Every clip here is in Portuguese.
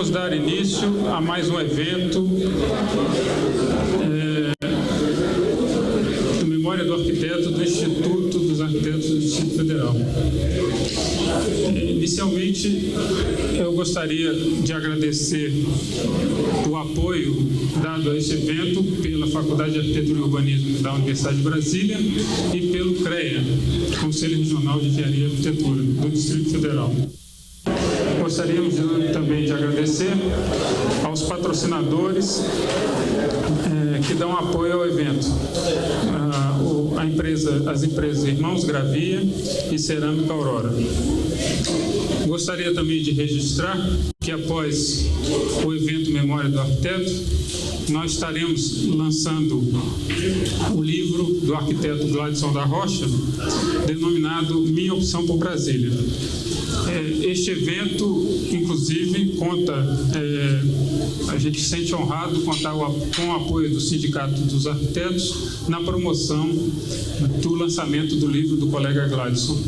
Vamos dar início a mais um evento do Memória do Arquiteto do Instituto dos Arquitetos do Distrito Federal. Inicialmente, eu gostaria de agradecer o apoio dado a este evento pela Faculdade de Arquitetura e Urbanismo da Universidade de Brasília e pelo CREA, Conselho Regional de Engenharia e Arquitetura do Distrito Federal. Gostaríamos também de agradecer aos patrocinadores que dão apoio ao evento. As empresas Irmãos Gravia e Cerâmica Aurora. Gostaria também de registrar que após o evento Memória do Arquiteto, nós estaremos lançando o livro do arquiteto Gladson da Rocha, denominado Minha Opção por Brasília. Este evento, inclusive, a gente se sente honrado contar com o apoio do Sindicato dos Arquitetos na promoção do lançamento do livro do colega Gladson.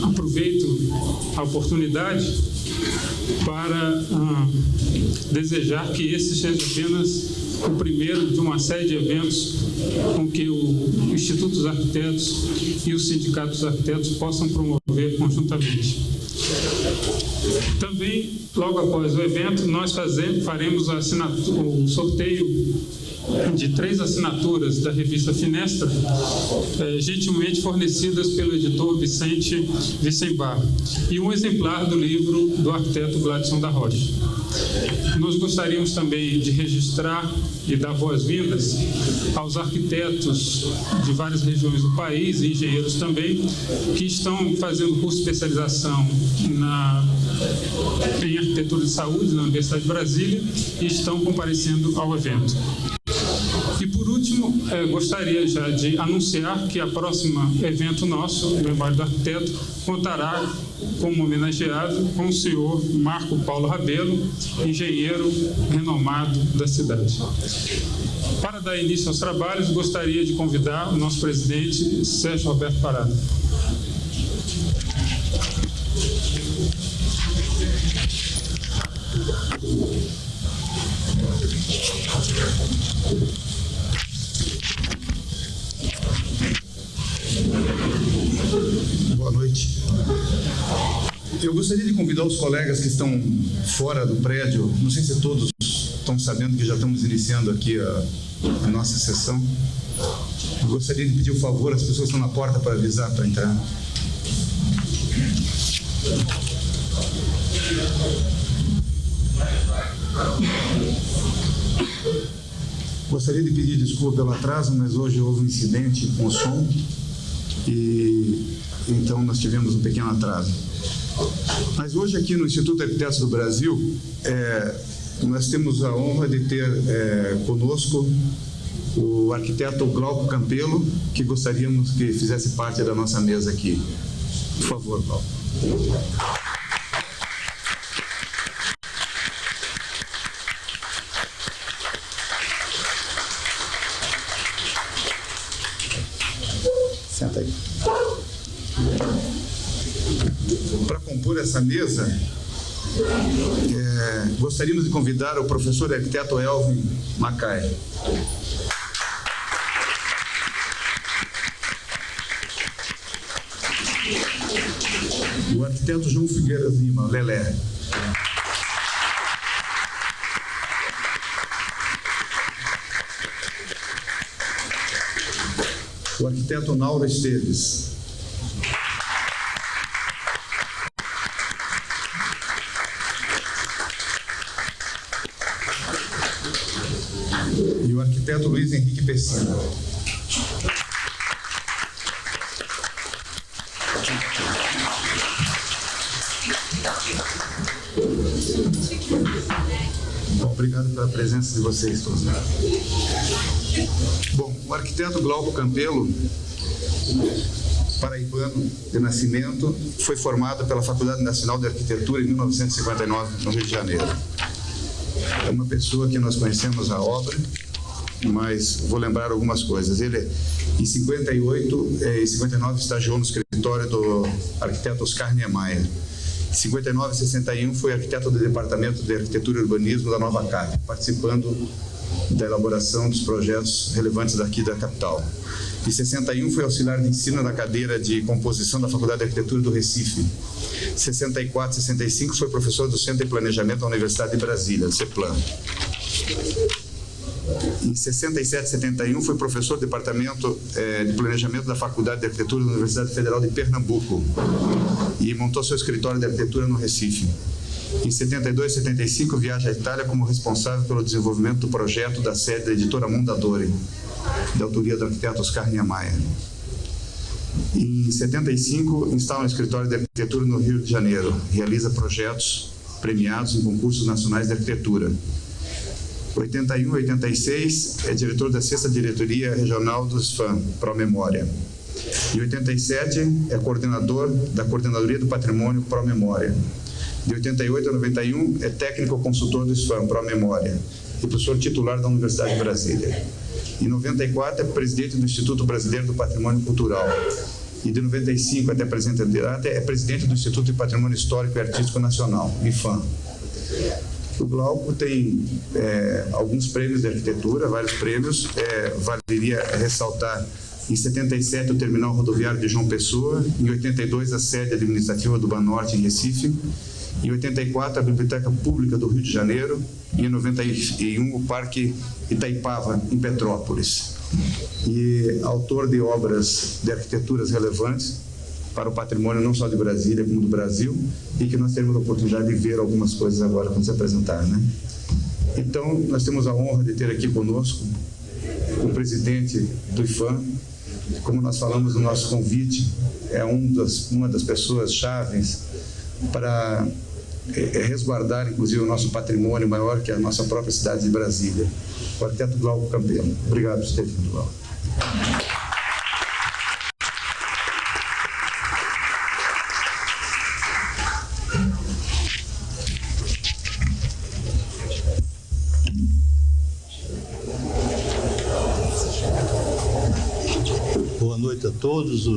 Aproveito a oportunidade para desejar que esse seja apenas o primeiro de uma série de eventos com que o Instituto dos Arquitetos e o Sindicato dos Arquitetos possam promover conjuntamente. Também, logo após o evento, nós faremos o sorteio de 3 assinaturas da revista Finestra, gentilmente fornecidas pelo editor Vicente Vicembar, e um exemplar do livro do arquiteto Gladson da Rocha. Nós gostaríamos também de registrar e dar boas-vindas aos arquitetos de várias regiões do país, e engenheiros também, que estão fazendo curso de especialização em arquitetura de saúde na Universidade de Brasília e estão comparecendo ao evento. E, por último, gostaria já de anunciar que a próxima evento nosso, o Memória do Arquiteto, contará como homenageado com o senhor Marco Paulo Rabelo, engenheiro renomado da cidade. Para dar início aos trabalhos, gostaria de convidar o nosso presidente, Sérgio Roberto Parada. Boa noite. Eu gostaria de convidar os colegas que estão fora do prédio, não sei se todos estão sabendo que já estamos iniciando aqui a nossa sessão. Eu gostaria de pedir o favor às pessoas que estão na porta para avisar para entrar. Gostaria de pedir desculpa pelo atraso, mas hoje houve um incidente com o som e então nós tivemos um pequeno atraso. Mas hoje aqui no Instituto de Arquitetos do Brasil, nós temos a honra de ter conosco o arquiteto Glauco Campelo, que gostaríamos que fizesse parte da nossa mesa aqui. Por favor, Glauco. Senta aí. Para compor essa mesa, gostaríamos de convidar o professor arquiteto Elvin Macai. O arquiteto João Figueira Lima, Lelé. O arquiteto Nauro Esteves. E o arquiteto Luiz Henrique Pessina. Bom, obrigado pela presença de vocês todos. Bom, o arquiteto Glauco Campelo, paraibano de nascimento, foi formado pela Faculdade Nacional de Arquitetura em 1959, no Rio de Janeiro. É uma pessoa que nós conhecemos a obra, mas vou lembrar algumas coisas. Ele, em 58 e 59, estagiou no escritório do arquiteto Oscar Niemeyer. Em 59 e 61 foi arquiteto do Departamento de Arquitetura e Urbanismo da Nova CAP, participando da elaboração dos projetos relevantes daqui da capital. Em 61 foi auxiliar de ensino na cadeira de composição da Faculdade de Arquitetura do Recife. Em 64 e 65 foi professor do Centro de Planejamento da Universidade de Brasília, do CEPLAN. Em 67 e 71 foi professor do Departamento de Planejamento da Faculdade de Arquitetura da Universidade Federal de Pernambuco e montou seu escritório de arquitetura no Recife. Em 72 e 75 viaja à Itália como responsável pelo desenvolvimento do projeto da sede da editora Mondadori, de autoria do arquiteto Oscar Niemeyer. Em 75 instala um escritório de arquitetura no Rio de Janeiro, realiza projetos premiados em concursos nacionais de arquitetura. 81 e 86 é diretor da 6ª Diretoria Regional do SFAM, Pró-Memória. Em 87 é coordenador da Coordenadoria do Patrimônio Pró-Memória. De 88 a 91 é técnico consultor do SFAM, Pró-Memória, e professor titular da Universidade de Brasília. Em 94 é presidente do Instituto Brasileiro do Patrimônio Cultural. E de 95 até presente data é presidente do Instituto de Patrimônio Histórico e Artístico Nacional, IFAM. O Glauco tem alguns prêmios de arquitetura, vários prêmios. Valeria ressaltar, em 77, o Terminal Rodoviário de João Pessoa. Em 82, a sede administrativa do Banorte, em Recife. Em 84, a Biblioteca Pública do Rio de Janeiro. E em 91, o Parque Itaipava, em Petrópolis. E autor de obras de arquiteturas relevantes para o patrimônio não só de Brasília, como do Brasil, e que nós teremos a oportunidade de ver algumas coisas agora quando se apresentar, né? Então, nós temos a honra de ter aqui conosco o presidente do IFAM. Como nós falamos no nosso convite, é uma das pessoas chaves para resguardar, inclusive, o nosso patrimônio maior, que é a nossa própria cidade de Brasília, o arquiteto Glauco Campelo. Obrigado por ter vindo, Glauco. Boa noite a todos.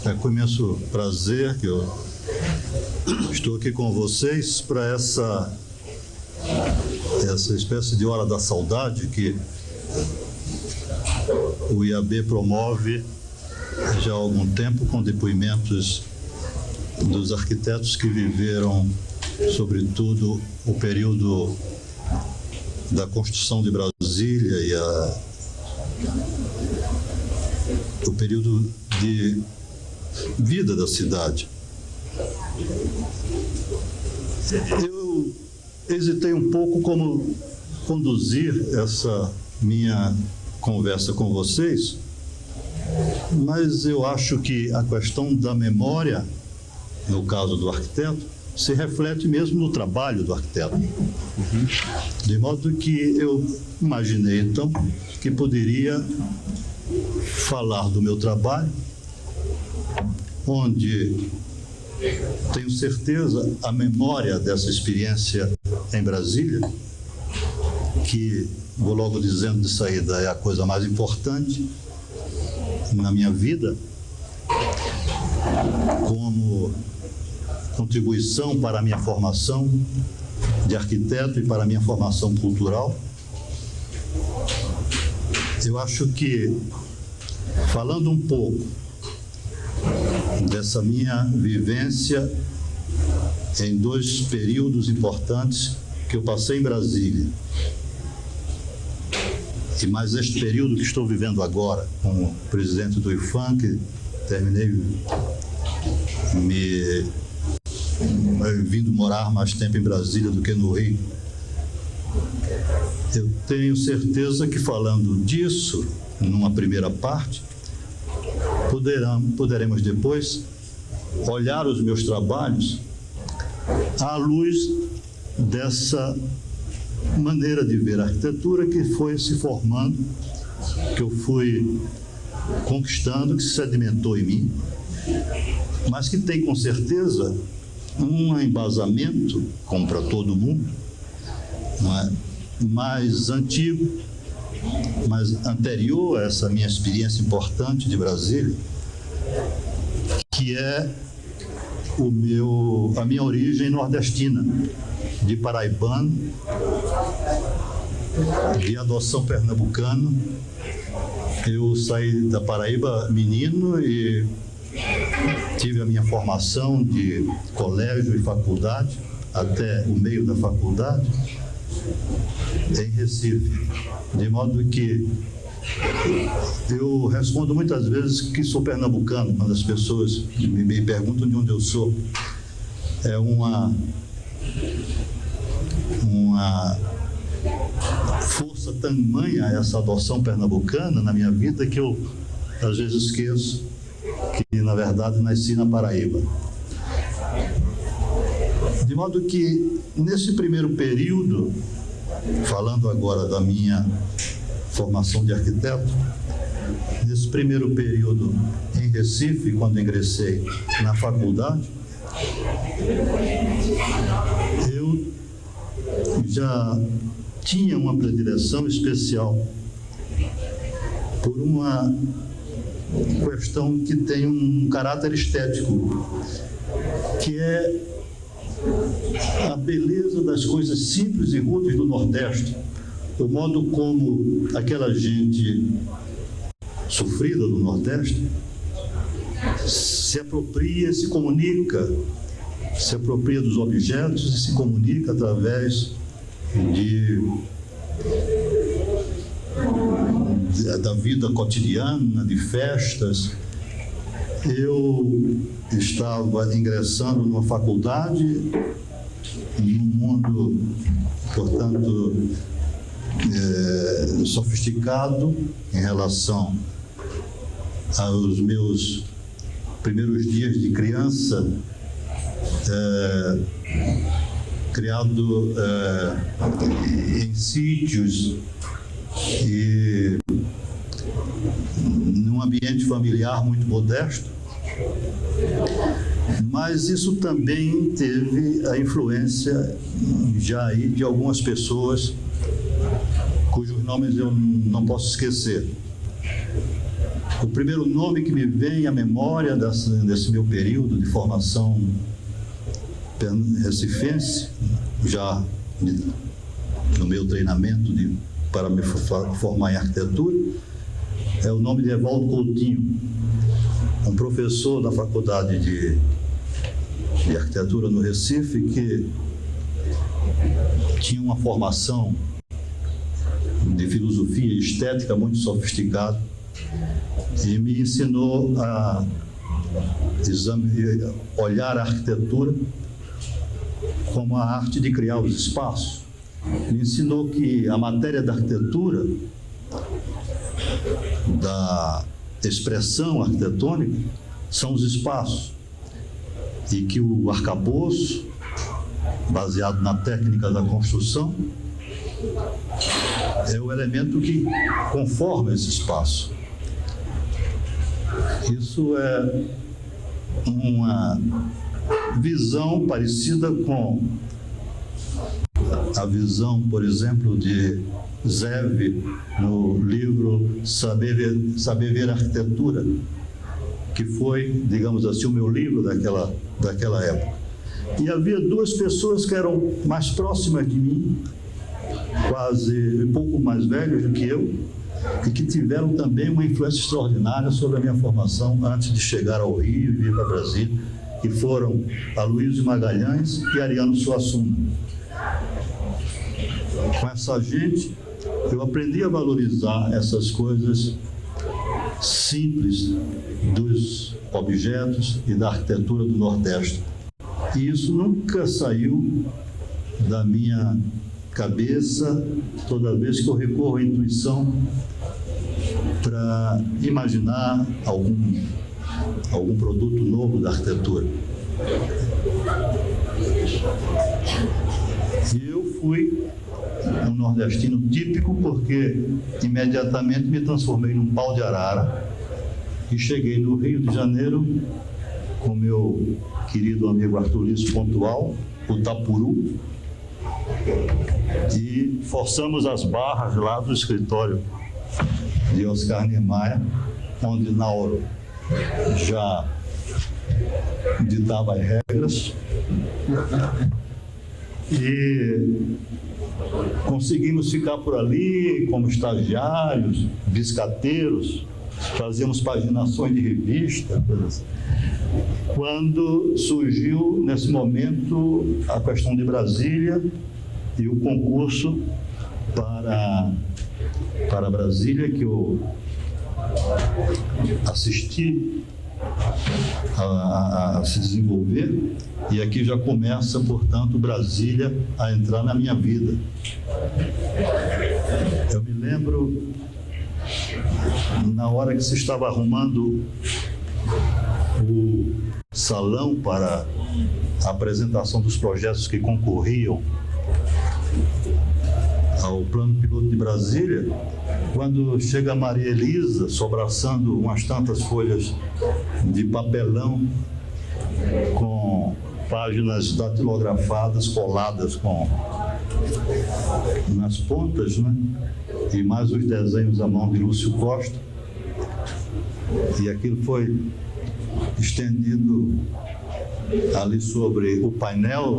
É com imenso prazer que eu estou aqui com vocês para essa espécie de hora da saudade que o IAB promove já há algum tempo, com depoimentos dos arquitetos que viveram, sobretudo, o período da construção de Brasília e o período de vida da cidade. Eu hesitei um pouco como conduzir essa minha conversa com vocês, mas eu acho que a questão da memória, no caso do arquiteto, se reflete mesmo no trabalho do arquiteto. De modo que eu imaginei, então, que poderia falar do meu trabalho, onde tenho certeza a memória dessa experiência em Brasília, que, vou logo dizendo de saída, é a coisa mais importante na minha vida, como contribuição para a minha formação de arquiteto e para a minha formação cultural. Eu acho que, falando um pouco dessa minha vivência em dois períodos importantes que eu passei em Brasília, e mais este período que estou vivendo agora, como presidente do IFAM, que terminei vindo morar mais tempo em Brasília do que no Rio, eu tenho certeza que, falando disso, numa primeira parte, poderemos depois olhar os meus trabalhos à luz dessa maneira de ver a arquitetura que foi se formando, que eu fui conquistando, que se sedimentou em mim, mas que tem com certeza um embasamento, como para todo mundo, mais antigo, mais anterior a essa minha experiência importante de Brasília, que é a minha origem nordestina, de paraibano, de adoção pernambucana. Eu saí da Paraíba menino e tive a minha formação de colégio e faculdade, até o meio da faculdade, em Recife. De modo que eu respondo muitas vezes que sou pernambucano, quando as pessoas me perguntam de onde eu sou. É uma força tamanha essa adoção pernambucana na minha vida que eu às vezes esqueço que na verdade nasci na Paraíba. De modo que nesse primeiro período, falando agora da minha formação de arquiteto, nesse primeiro período em Recife, quando ingressei na faculdade, eu já tinha uma predileção especial por uma questão que tem um caráter estético, que é a beleza das coisas simples e rudes do Nordeste, o modo como aquela gente sofrida do Nordeste se apropria, se comunica, se apropria dos objetos e se comunica através da vida cotidiana, de festas. Eu estava ingressando numa faculdade, num mundo, portanto, sofisticado em relação aos meus primeiros dias de criança, criado em sítios e num ambiente familiar muito modesto, mas isso também teve a influência já aí de algumas pessoas cujos nomes eu não posso esquecer. O primeiro nome que me vem à memória desse meu período de formação recifense, já no meu treinamento para me formar em arquitetura, é o nome de Evaldo Coutinho, um professor da Faculdade de Arquitetura no Recife, que tinha uma formação de filosofia e estética muito sofisticada e me ensinou a olhar a arquitetura como a arte de criar os espaços. Me ensinou que a matéria da arquitetura, da expressão arquitetônica, são os espaços, e que o arcabouço, baseado na técnica da construção, é o elemento que conforma esse espaço. Isso é uma visão parecida com a visão, por exemplo, de Zev no livro Saber Ver Arquitetura, que foi, digamos assim, o meu livro daquela época. E havia duas pessoas que eram mais próximas de mim, quase um pouco mais velhos do que eu, e que tiveram também uma influência extraordinária sobre a minha formação antes de chegar ao Rio e vir para Brasília, que foram Aloysio Magalhães e Ariano Suassuna. Com essa gente, eu aprendi a valorizar essas coisas simples dos objetos e da arquitetura do Nordeste. E isso nunca saiu da minha cabeça toda vez que eu recorro à intuição para imaginar algum produto novo da arquitetura. E eu fui um nordestino típico porque imediatamente me transformei num pau de arara e cheguei no Rio de Janeiro com meu querido amigo Arthur Lício Pontual, o Tapuru, e forçamos as barras lá do escritório de Oscar Niemeyer, onde Nauro já ditava as regras e conseguimos ficar por ali como estagiários, biscateiros, fazíamos paginações de revista, coisas assim. Quando surgiu, nesse momento, a questão de Brasília e o concurso para Brasília, que eu assisti a se desenvolver, e aqui já começa, portanto, Brasília a entrar na minha vida. Eu me lembro, na hora que se estava arrumando o salão para a apresentação dos projetos que concorriam ao Plano Piloto de Brasília, quando chega a Maria Elisa, sobraçando umas tantas folhas de papelão com páginas datilografadas, coladas nas pontas, né? E mais os desenhos à mão de Lúcio Costa. E aquilo foi estendido ali sobre o painel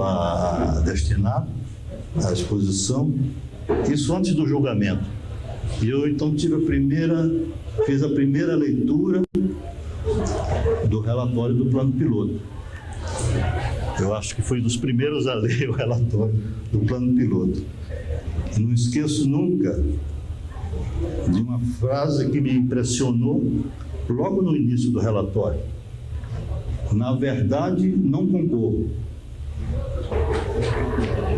destinado à exposição, isso antes do julgamento. E eu então fiz a primeira leitura do relatório do plano piloto. Eu acho que fui dos primeiros a ler o relatório do plano piloto. E não esqueço nunca de uma frase que me impressionou logo no início do relatório. Na verdade, não concordo.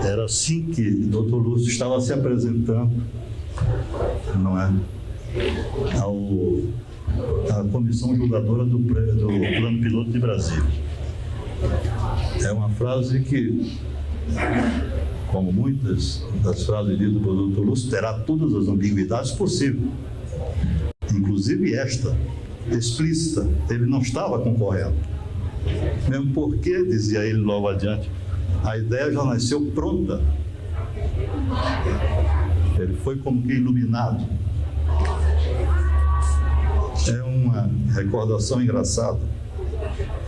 Era assim que o Dr. Lúcio estava se apresentando, não é? À comissão julgadora do Plano Piloto de Brasília. É uma frase que, como muitas das frases ditas pelo Dr. Lúcio, terá todas as ambiguidades possíveis, inclusive esta, explícita. Ele não estava concorrendo. Mesmo porque, dizia ele logo adiante, a ideia já nasceu pronta. Ele foi como que iluminado. É uma recordação engraçada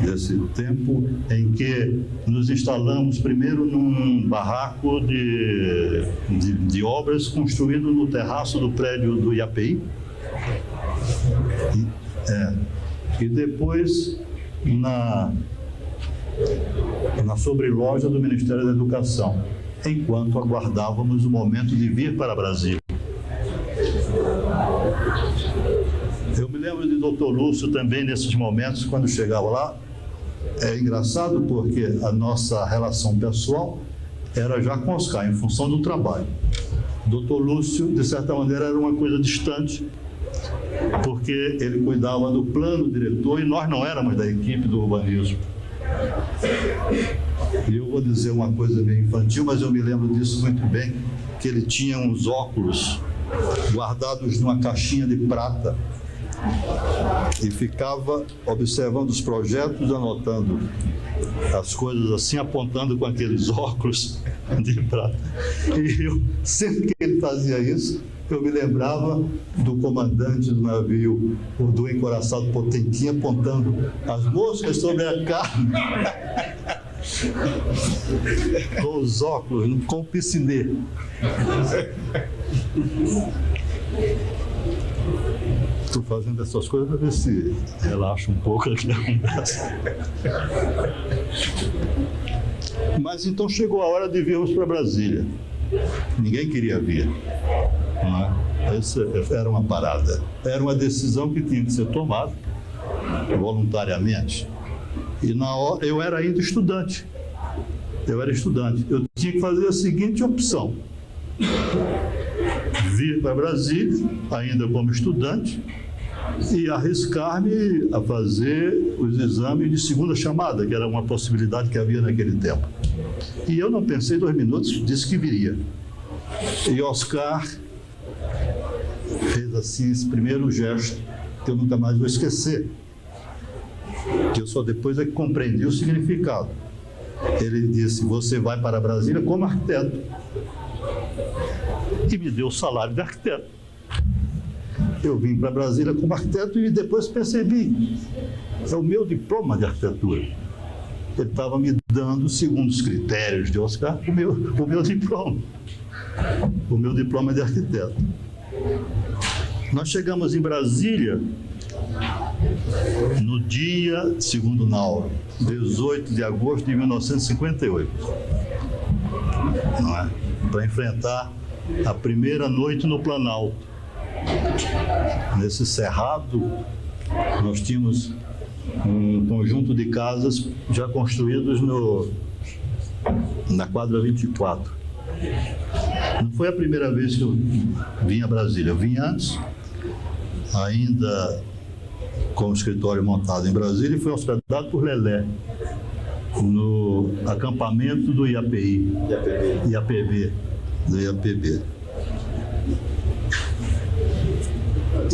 desse tempo em que nos instalamos primeiro num barraco de obras construído no terraço do prédio do IAPI e depois na sobreloja do Ministério da Educação, enquanto aguardávamos o momento de vir para Brasília. Eu me lembro de Dr. Lúcio também nesses momentos, quando chegava lá. É engraçado porque a nossa relação pessoal era já com Oscar, em função do trabalho. Dr. Lúcio, de certa maneira, era uma coisa distante, porque ele cuidava do plano diretor e nós não éramos da equipe do urbanismo. E eu vou dizer uma coisa meio infantil, mas eu me lembro disso muito bem, que ele tinha uns óculos guardados numa caixinha de prata e ficava observando os projetos, anotando as coisas assim, apontando com aqueles óculos de prata. E eu, sempre que ele fazia isso, eu me lembrava do comandante do navio, do encoraçado Potemkin, apontando as moscas sobre a carne. Com os óculos, com o piscinê. Estou fazendo essas coisas para ver se relaxa um pouco aqui na conversa. Mas então chegou a hora de virmos para Brasília. Ninguém queria vir. Não é? Essa era uma parada. Era uma decisão que tinha que ser tomada voluntariamente. E na hora, eu era ainda estudante. Eu tinha que fazer a seguinte opção: vir para Brasília, ainda como estudante, e arriscar-me a fazer os exames de segunda chamada, que era uma possibilidade que havia naquele tempo. E eu não pensei 2 minutos, disse que viria. E Oscar fez assim esse primeiro gesto, que eu nunca mais vou esquecer, que eu só depois é que compreendi o significado. Ele disse: você vai para Brasília como arquiteto. E me deu o salário de arquiteto. eu vim para Brasília como arquiteto e depois percebi, é o meu diploma de arquitetura. Ele estava me dando, segundo os critérios de Oscar, o meu diploma. O meu diploma de arquiteto. Nós chegamos em Brasília no dia, segundo Nauro, 18 de agosto de 1958. Não é? Para enfrentar a primeira noite no Planalto. Nesse cerrado, nós tínhamos um conjunto de casas já construídos na quadra 24. Não foi a primeira vez que eu vim a Brasília. Eu vim antes, ainda com o escritório montado em Brasília, e fui hospedado por Lelé no acampamento do IAPI. IAPB. Do IAPB.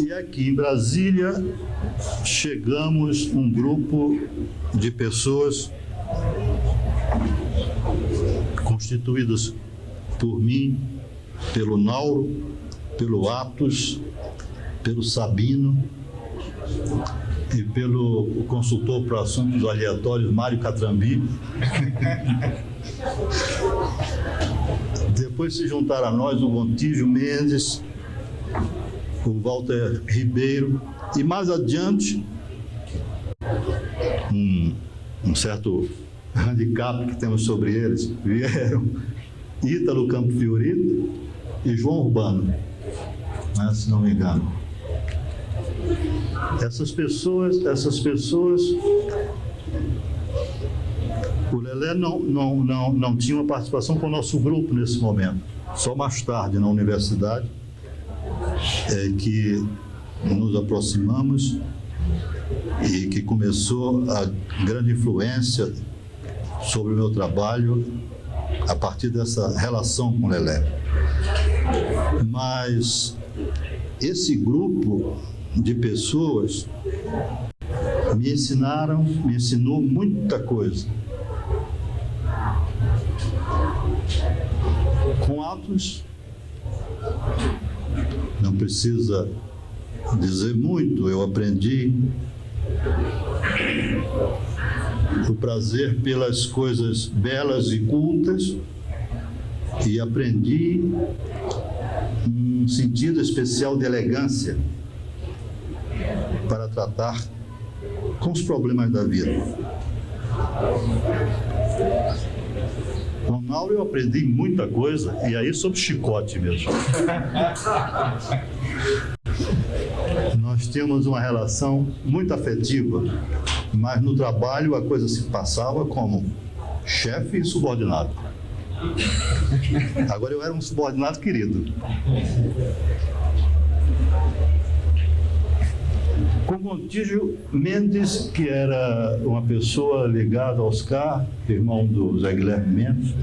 E aqui em Brasília chegamos um grupo de pessoas constituídas por mim, pelo Nauro, pelo Atos, pelo Sabino e pelo consultor para assuntos aleatórios, Mário Catrambi. Depois se juntaram a nós o Gontijo Mendes, o Walter Ribeiro, e mais adiante, um certo handicap que temos sobre eles, vieram Ítalo Campo Fiorito e João Urbano, né, se não me engano. Essas pessoas, o Lelé não tinha uma participação com o nosso grupo nesse momento. Só mais tarde, na universidade, é que nos aproximamos e que começou a grande influência sobre o meu trabalho a partir dessa relação com o Lelé. Mas esse grupo de pessoas me ensinou muita coisa. Com Atos, não precisa dizer muito, eu aprendi o prazer pelas coisas belas e cultas e aprendi um sentido especial de elegância para tratar com os problemas da vida. Com o Nauro eu aprendi muita coisa, e aí sob chicote mesmo. Nós tínhamos uma relação muito afetiva, mas no trabalho a coisa se passava como chefe e subordinado. Agora eu era um subordinado querido. Com Gontijo Mendes, que era uma pessoa ligada ao Oscar, irmão do Zé Guilherme Mendes,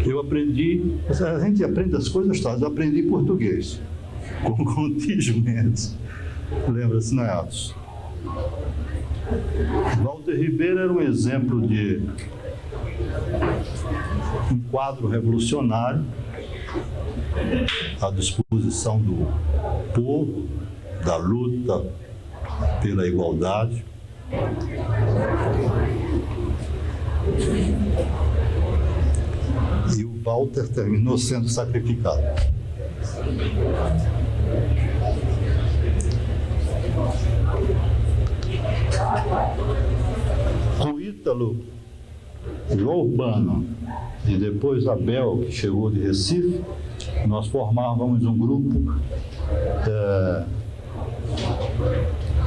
eu aprendi, a gente aprende as coisas todas, eu aprendi português com Gontijo Mendes, lembra-se, não é, Atos? Walter Ribeiro era um exemplo de um quadro revolucionário à disposição do povo, da luta pela igualdade. E o Walter terminou sendo sacrificado. Com Ítalo, João Urbano e depois Abel, que chegou de Recife, nós formávamos um grupo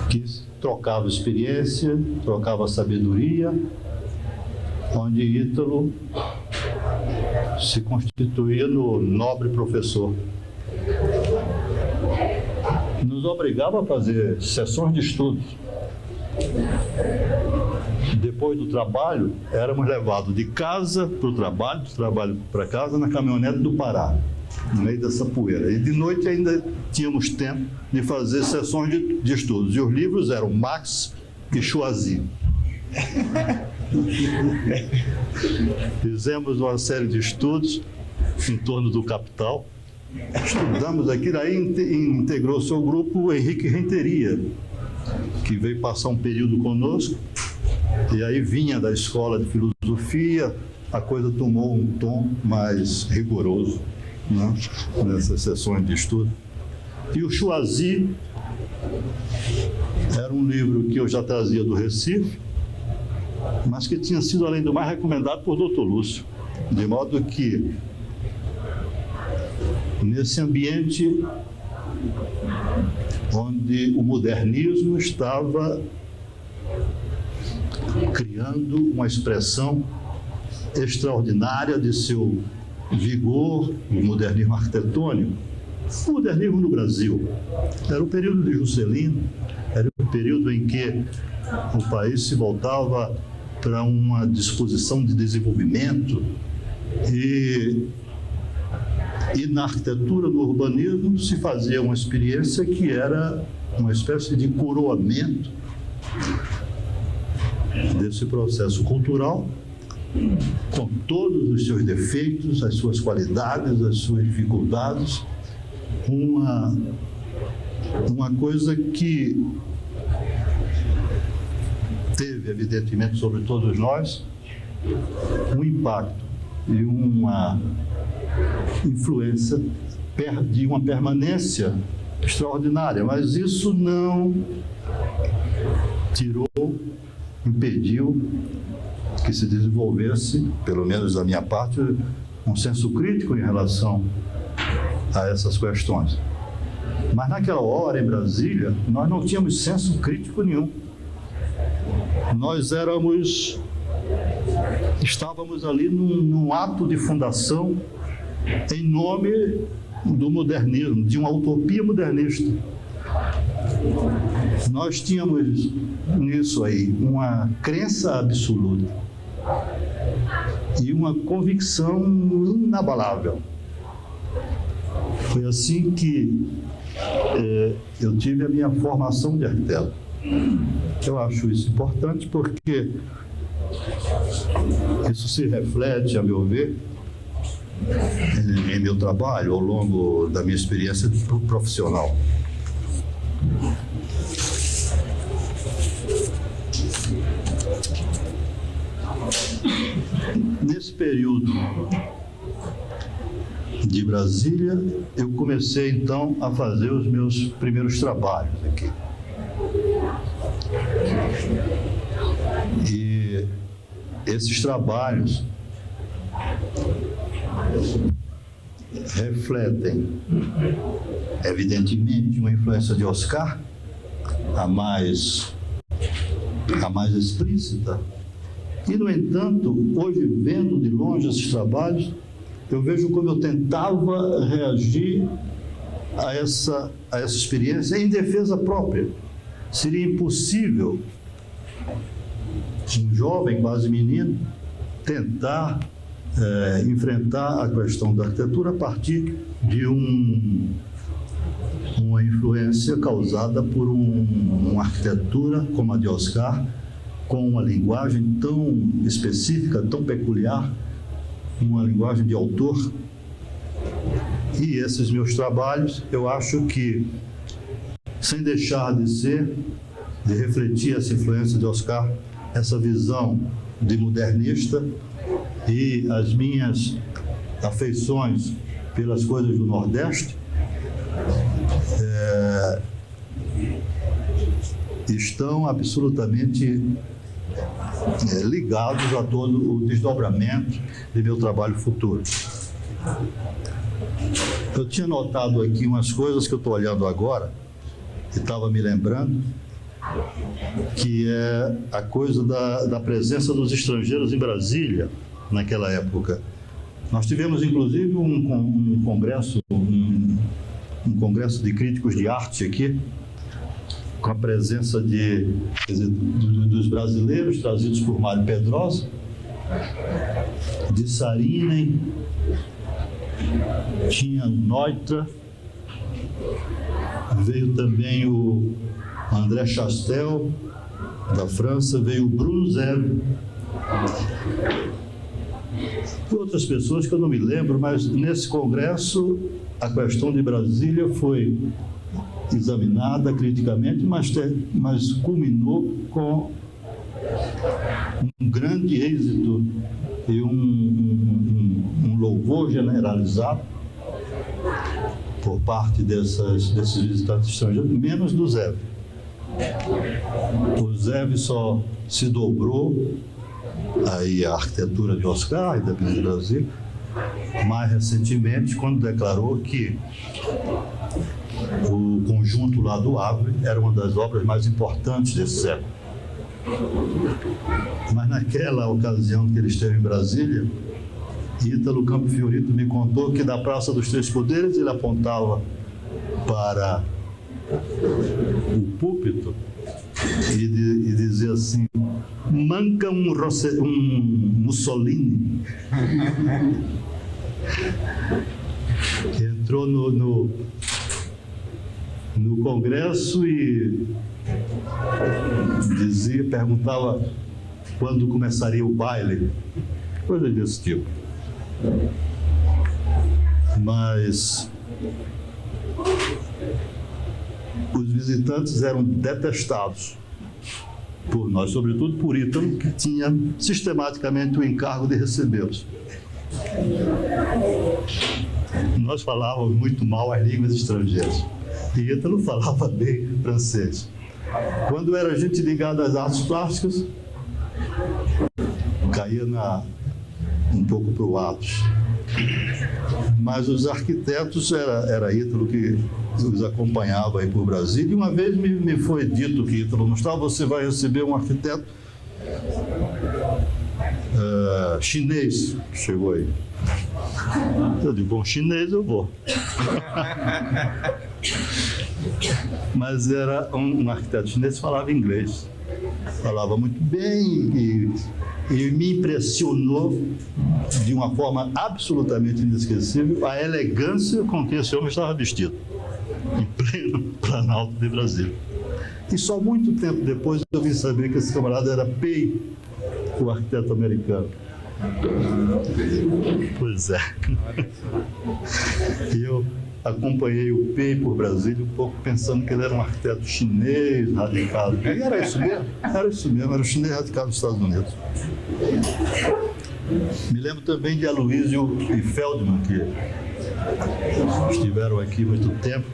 que trocava experiência, trocava sabedoria, onde Ítalo se constituía no nobre professor. Nos obrigava a fazer sessões de estudos. Depois do trabalho, éramos levados de casa para o trabalho, do trabalho para casa, na caminhonete do Pará, no meio dessa poeira. E de noite ainda tínhamos tempo de fazer sessões de estudos. E os livros eram Marx e Choisy. Fizemos uma série de estudos em torno do Capital, estudamos aquilo, aí integrou-se ao grupo o Henrique Renteria, que veio passar um período conosco, e aí vinha da escola de filosofia, a coisa tomou um tom mais rigoroso, né, nessas sessões de estudo. E o Choisy era um livro que eu já trazia do Recife, mas que tinha sido, além do mais, recomendado por Dr. Lúcio, de modo que, nesse ambiente onde o modernismo estava criando uma expressão extraordinária de seu vigor, o modernismo arquitetônico, o modernismo no Brasil. Era o período de Juscelino, era o período em que o país se voltava para uma disposição de desenvolvimento e na arquitetura, no urbanismo, se fazia uma experiência que era uma espécie de coroamento desse processo cultural, com todos os seus defeitos, as suas qualidades, as suas dificuldades, uma coisa que teve, evidentemente, sobre todos nós, um impacto e uma influência de uma permanência extraordinária, mas isso não impediu que se desenvolvesse, pelo menos da minha parte, um senso crítico em relação a essas questões. Mas naquela hora, em Brasília, nós não tínhamos senso crítico nenhum. Nós estávamos ali num ato de fundação em nome do modernismo, de uma utopia modernista. Nós tínhamos nisso aí uma crença absoluta e uma convicção inabalável. Foi assim que eu tive a minha formação de arquiteto. Eu acho isso importante porque isso se reflete, a meu ver, em meu trabalho, ao longo da minha experiência profissional. Nesse período de Brasília, eu comecei então a fazer os meus primeiros trabalhos aqui. E esses trabalhos refletem, evidentemente, uma influência de Oscar, a mais explícita. E, no entanto, hoje, vendo de longe esses trabalhos, eu vejo como eu tentava reagir a essa experiência em defesa própria. Seria impossível um jovem, quase menino, tentar enfrentar a questão da arquitetura a partir de uma influência causada por uma arquitetura como a de Oscar, com uma linguagem tão específica, tão peculiar, uma linguagem de autor. E esses meus trabalhos, eu acho que, sem deixar de refletir essa influência de Oscar, essa visão de modernista e as minhas afeições pelas coisas do Nordeste, estão absolutamente ligados a todo o desdobramento de meu trabalho futuro. Eu tinha notado aqui umas coisas que eu estou olhando agora e estava me lembrando, que é a coisa da presença dos estrangeiros em Brasília naquela época. Nós tivemos, inclusive, um congresso de críticos de arte aqui, com a presença dos brasileiros trazidos por Mário Pedrosa, de Saarinen, tinha o Neutra, veio também o André Chastel, da França, veio o Bruno Zero, e outras pessoas que eu não me lembro, mas nesse congresso a questão de Brasília foi examinada criticamente, mas culminou com um grande êxito e um louvor generalizado por parte desses visitantes estrangeiros, menos do ZEV. O ZEV só se dobrou aí a arquitetura de Oscar e da Avenida Brasil mais recentemente, quando declarou que o conjunto lá do Árvore era uma das obras mais importantes desse século. Mas naquela ocasião que ele esteve em Brasília, Ítalo Campo Fiorito me contou que da Praça dos Três Poderes ele apontava para o púlpito e dizia assim: manca um Mussolini. Que entrou no Congresso e perguntava quando começaria o baile, coisa desse tipo. Mas os visitantes eram detestados por nós, sobretudo por Ítalo, que tinha sistematicamente o encargo de recebê-los. Nós falávamos muito mal as línguas estrangeiras e Ítalo falava bem francês. Quando era gente ligada às artes plásticas, caía um pouco para o Atos. Mas os arquitetos, era Ítalo que os acompanhava aí por Brasília. E uma vez me foi dito que Ítalo não estava, você vai receber um arquiteto chinês que chegou aí. Eu digo, bom, chinês eu vou. Mas era um arquiteto chinês que falava inglês. Falava muito bem e me impressionou de uma forma absolutamente inesquecível a elegância com que esse homem estava vestido, em pleno Planalto de Brasília. E só muito tempo depois eu vim saber que esse camarada era Pei, o arquiteto americano. Pois é. E eu acompanhei o Pei por Brasília um pouco pensando que ele era um arquiteto chinês radicado. E era isso mesmo, era o chinês radicado nos Estados Unidos. Me lembro também de Aloysio e Feldman, que estiveram aqui muito tempo.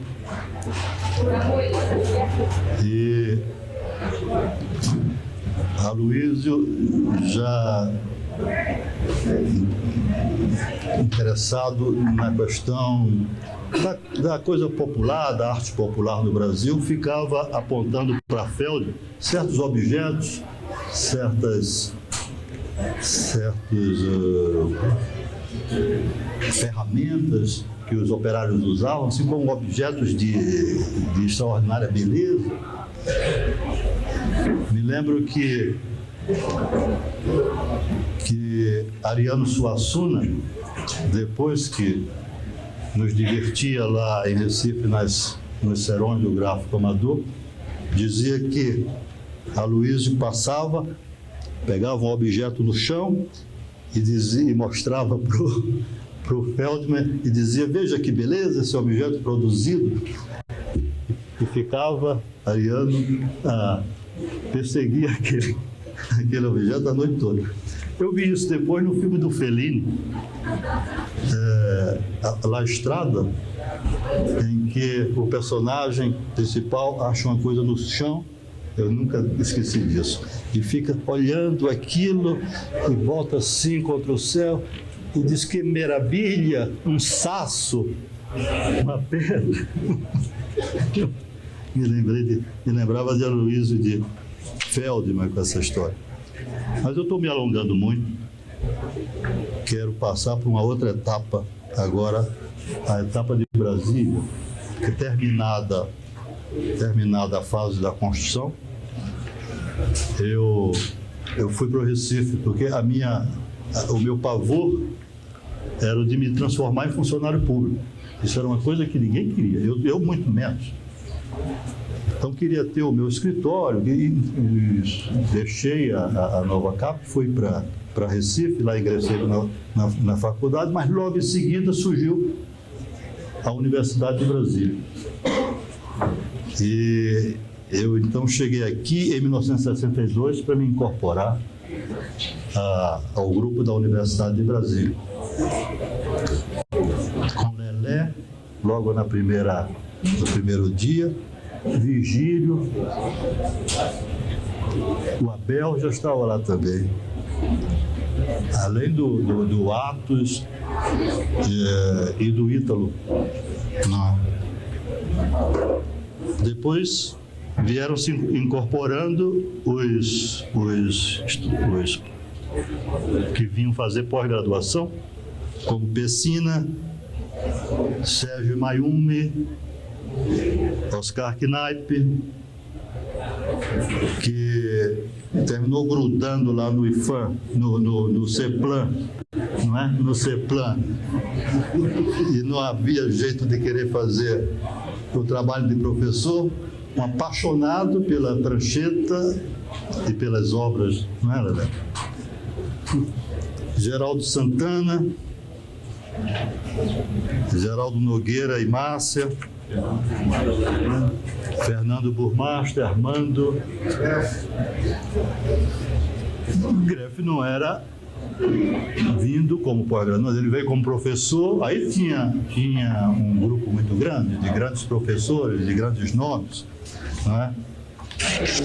E Aloysio já interessado na questão da coisa popular, da arte popular no Brasil, ficava apontando para Feldman certos objetos, certas ferramentas que os operários usavam, assim como objetos de extraordinária beleza. Me lembro que Ariano Suassuna, depois que nos divertia lá em Recife nos serões do gráfico amador, dizia que Aloysio passava, pegava um objeto no chão e mostrava para o Feldman e dizia: veja que beleza esse objeto produzido. E ficava Ariano a perseguir aquele objeto a noite toda. Eu vi isso depois no filme do Fellini, La Estrada, em que o personagem principal acha uma coisa no chão, eu nunca esqueci disso, e fica olhando aquilo e volta assim contra o céu e diz que maravilha, um saço, uma pedra. Me lembrava de Aloysio de Feldman com essa história. Mas eu estou me alongando muito. Quero passar para uma outra etapa agora, a etapa de Brasília, que terminada a fase da construção, eu fui para o Recife, porque o meu pavor era o de me transformar em funcionário público. Isso era uma coisa que ninguém queria, eu muito menos. Então queria ter o meu escritório e deixei a Nova Cap, fui para Recife, lá ingressei na faculdade, mas logo em seguida surgiu a Universidade de Brasília. E eu então cheguei aqui em 1962 para me incorporar ao grupo da Universidade de Brasília. Com Lelé, logo no primeiro dia, Virgílio, o Abel já estava lá também. Além do Atos e do Ítalo. Não. Depois vieram se incorporando os que vinham fazer pós-graduação, como Pessina, Sérgio Mayumi, Oscar Knaip, que terminou grudando lá no IFAM, no CEPLAN, não é? No CEPLAN. E não havia jeito de querer fazer o trabalho de professor, um apaixonado pela prancheta e pelas obras, não é, Lelé? Geraldo Santana, Geraldo Nogueira e Márcia, Fernando Burmaster, Armando. O Greff não era vindo como pós-graduado, ele veio como professor, aí tinha um grupo muito grande, de grandes professores, de grandes nomes, não é?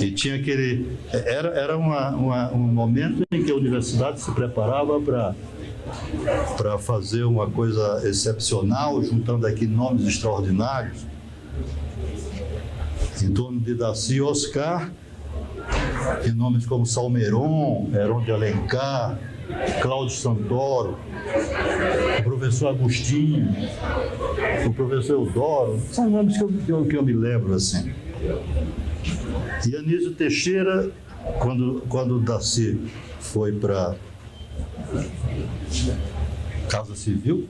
E tinha aquele... Era um momento em que a universidade se preparava para fazer uma coisa excepcional, juntando aqui nomes extraordinários, em torno de Daci e Oscar, e nomes como Salmeron, Heron de Alencar, Cláudio Santoro, o professor Agostinho, o professor Eudoro, são nomes que eu me lembro assim. E Anísio Teixeira, quando Daci foi para Casa Civil,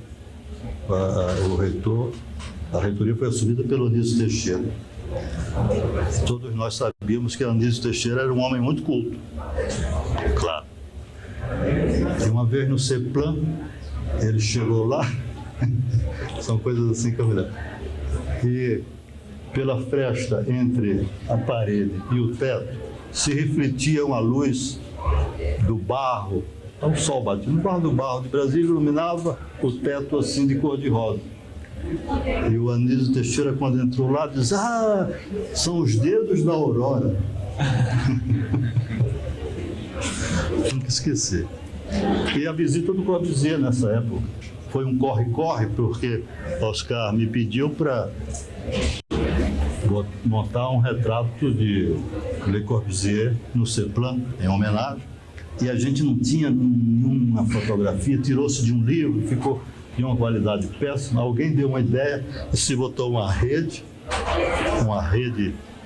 a reitoria foi assumida pelo Anísio Teixeira. Todos nós sabíamos que Anísio Teixeira era um homem muito culto, claro. E uma vez no CEPLAN, ele chegou lá, são coisas assim que eu me lembro, e pela fresta entre a parede e o teto se refletia uma luz do barro. O sol batia no barro de Brasília, iluminava o teto assim de cor-de-rosa. E o Anísio Teixeira, quando entrou lá, diz: "Ah, são os dedos da aurora." Nunca esquecer. E a visita do Corbusier nessa época foi um corre-corre, porque Oscar me pediu para montar um retrato de Le Corbusier no CEPLAN, em homenagem. E a gente não tinha nenhuma fotografia, tirou-se de um livro, ficou de uma qualidade péssima. Alguém deu uma ideia e se botou uma rede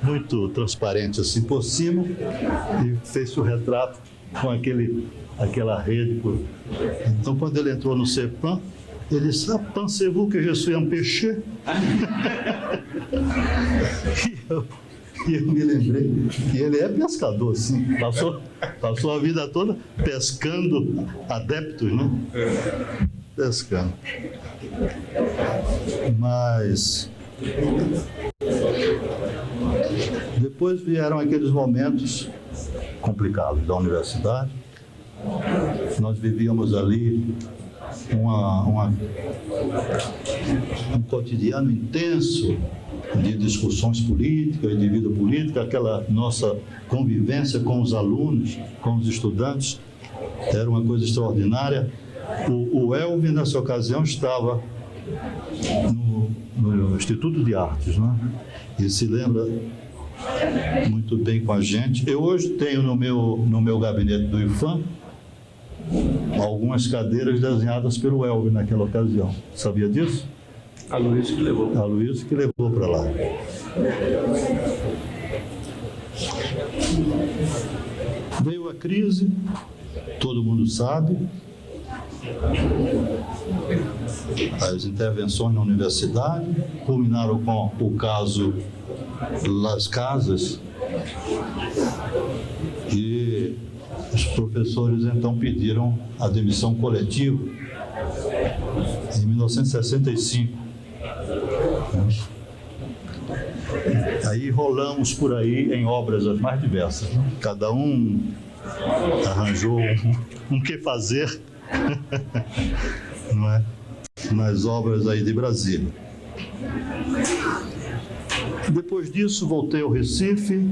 muito transparente assim por cima, e fez o retrato com aquela rede. Então, quando ele entrou no CEPLAN, ele disse: "Ah, pensez-vous que je suis un péché?" E eu me lembrei que ele é pescador, sim. Passou a vida toda pescando adeptos, né? Pescando. Mas depois vieram aqueles momentos complicados da universidade. Nós vivíamos ali um cotidiano intenso de discussões políticas, de vida política, aquela nossa convivência com os alunos, com os estudantes, era uma coisa extraordinária. O Elvin, nessa ocasião, estava no Instituto de Artes, né? E se lembra muito bem com a gente. Eu hoje tenho no meu gabinete do IFAM algumas cadeiras desenhadas pelo Elvin naquela ocasião. Sabia disso? A Luiz que levou. A Luiz que levou para lá. Veio a crise, todo mundo sabe. As intervenções na universidade culminaram com o caso Las Casas, e os professores então pediram a demissão coletiva. Em 1965, Aí rolamos por aí em obras as mais diversas. Cada um arranjou um que fazer, não é? Nas obras aí de Brasília. Depois disso, voltei ao Recife,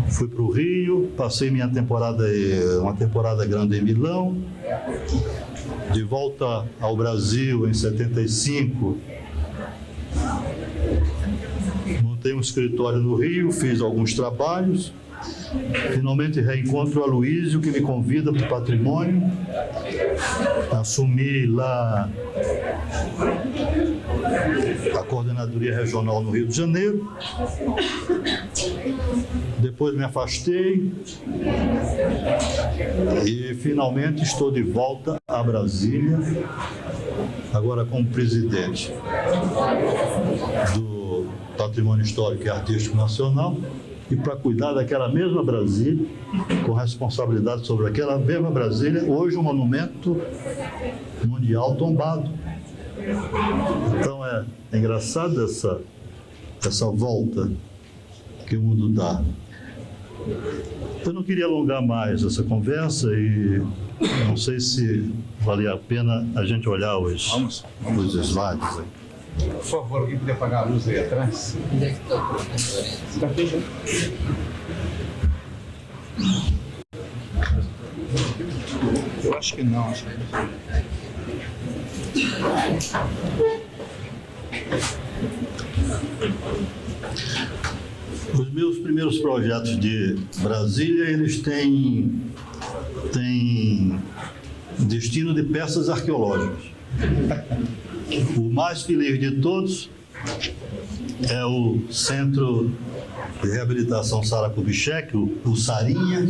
fui para o Rio, passei uma temporada grande em Milão. De volta ao Brasil em 75, montei um escritório no Rio, fiz alguns trabalhos. Finalmente reencontro o Aloysio, que me convida para o Patrimônio. Assumi lá a coordenadoria regional no Rio de Janeiro. Depois me afastei e finalmente estou de volta a Brasília, agora como presidente do Patrimônio Histórico e Artístico Nacional, e para cuidar daquela mesma Brasília, com responsabilidade sobre aquela mesma Brasília, hoje um monumento mundial tombado. Então é engraçado essa volta que o mundo dá. Eu não queria alongar mais essa conversa e não sei se valia a pena a gente olhar os slides aí. Por favor, alguém podia apagar a luz aí atrás? Onde é que está o professor? Está fechado. Eu acho que não. Os meus primeiros projetos de Brasília, eles têm destino de peças arqueológicas. O mais feliz de todos é o Centro de Reabilitação Sara Kubitschek, o Sarinha,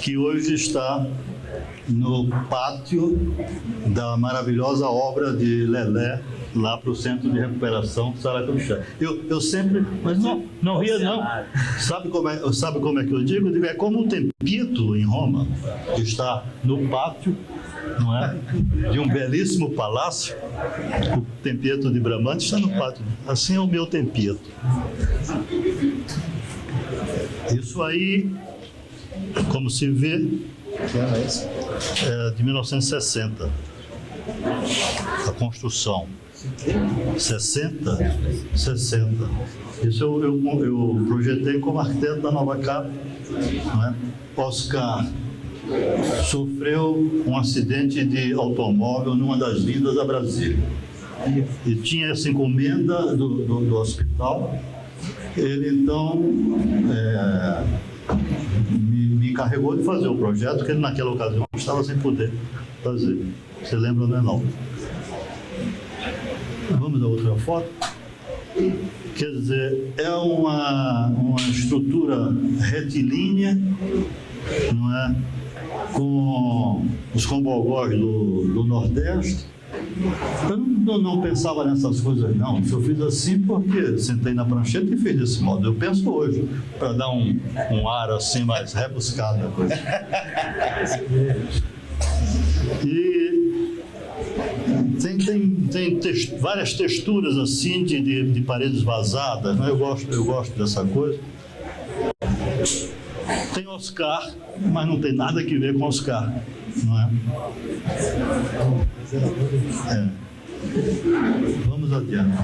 que hoje está no pátio da maravilhosa obra de Lelé, lá para o Centro de Recuperação Sara Kubitschek. Eu sempre, mas não ria não. Sabe como é que eu digo? Eu digo, é como o Tempito em Roma, que está no pátio, não é? De um belíssimo palácio. O Tempieto de Bramante está no pátio. Assim é o meu Tempieto. Isso aí, como se vê, é de 1960. A construção. 60. Isso eu projetei como arquiteto da Nova Cap, não é? Oscar sofreu um acidente de automóvel numa das vindas a Brasília. E tinha essa encomenda do hospital. Ele, então, me encarregou de fazer o projeto, que ele, naquela ocasião, estava sem poder fazer. Você lembra, não é não? Vamos a outra foto. Quer dizer, é uma estrutura retilínea, não é? Com os combogós do Nordeste. Eu não pensava nessas coisas, não. Eu fiz assim porque sentei na prancheta e fiz desse modo. Eu penso hoje, para dar um ar assim mais rebuscado a coisa. E tem várias texturas assim de paredes vazadas, né? Eu gosto dessa coisa. Tem Oscar, mas não tem nada a ver com Oscar, não é? Vamos adiante.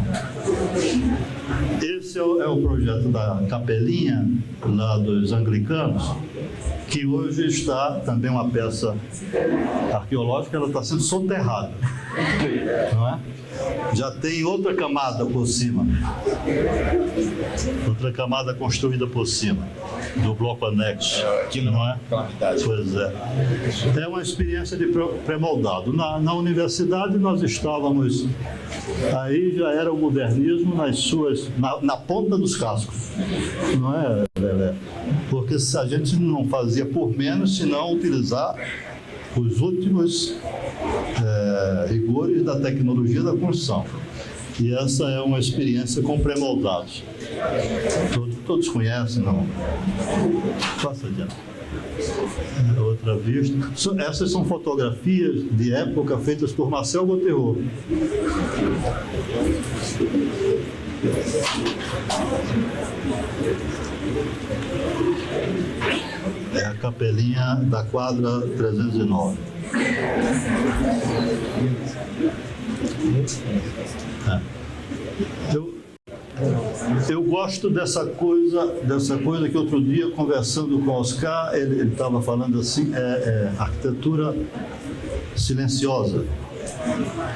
Esse é o projeto da Capelinha, lá dos anglicanos, que hoje está também uma peça arqueológica, ela está sendo soterrada, não é? Já tem outra camada por cima, outra camada construída por cima do bloco anexo, não é? Pois é. É uma experiência de pré-moldado. Na universidade nós estávamos, aí já era o modernismo na ponta dos cascos, não é, Lelé? Porque a gente não fazia por menos senão utilizar os últimos rigores da tecnologia da construção. E essa é uma experiência com pré-moldados. Todos conhecem, não? Passa adiante. Outra vista. Essas são fotografias de época feitas por Marcel Gauthiereau. É a capelinha da quadra 309. Eu gosto dessa coisa que outro dia, conversando com o Oscar, ele estava falando assim, arquitetura silenciosa.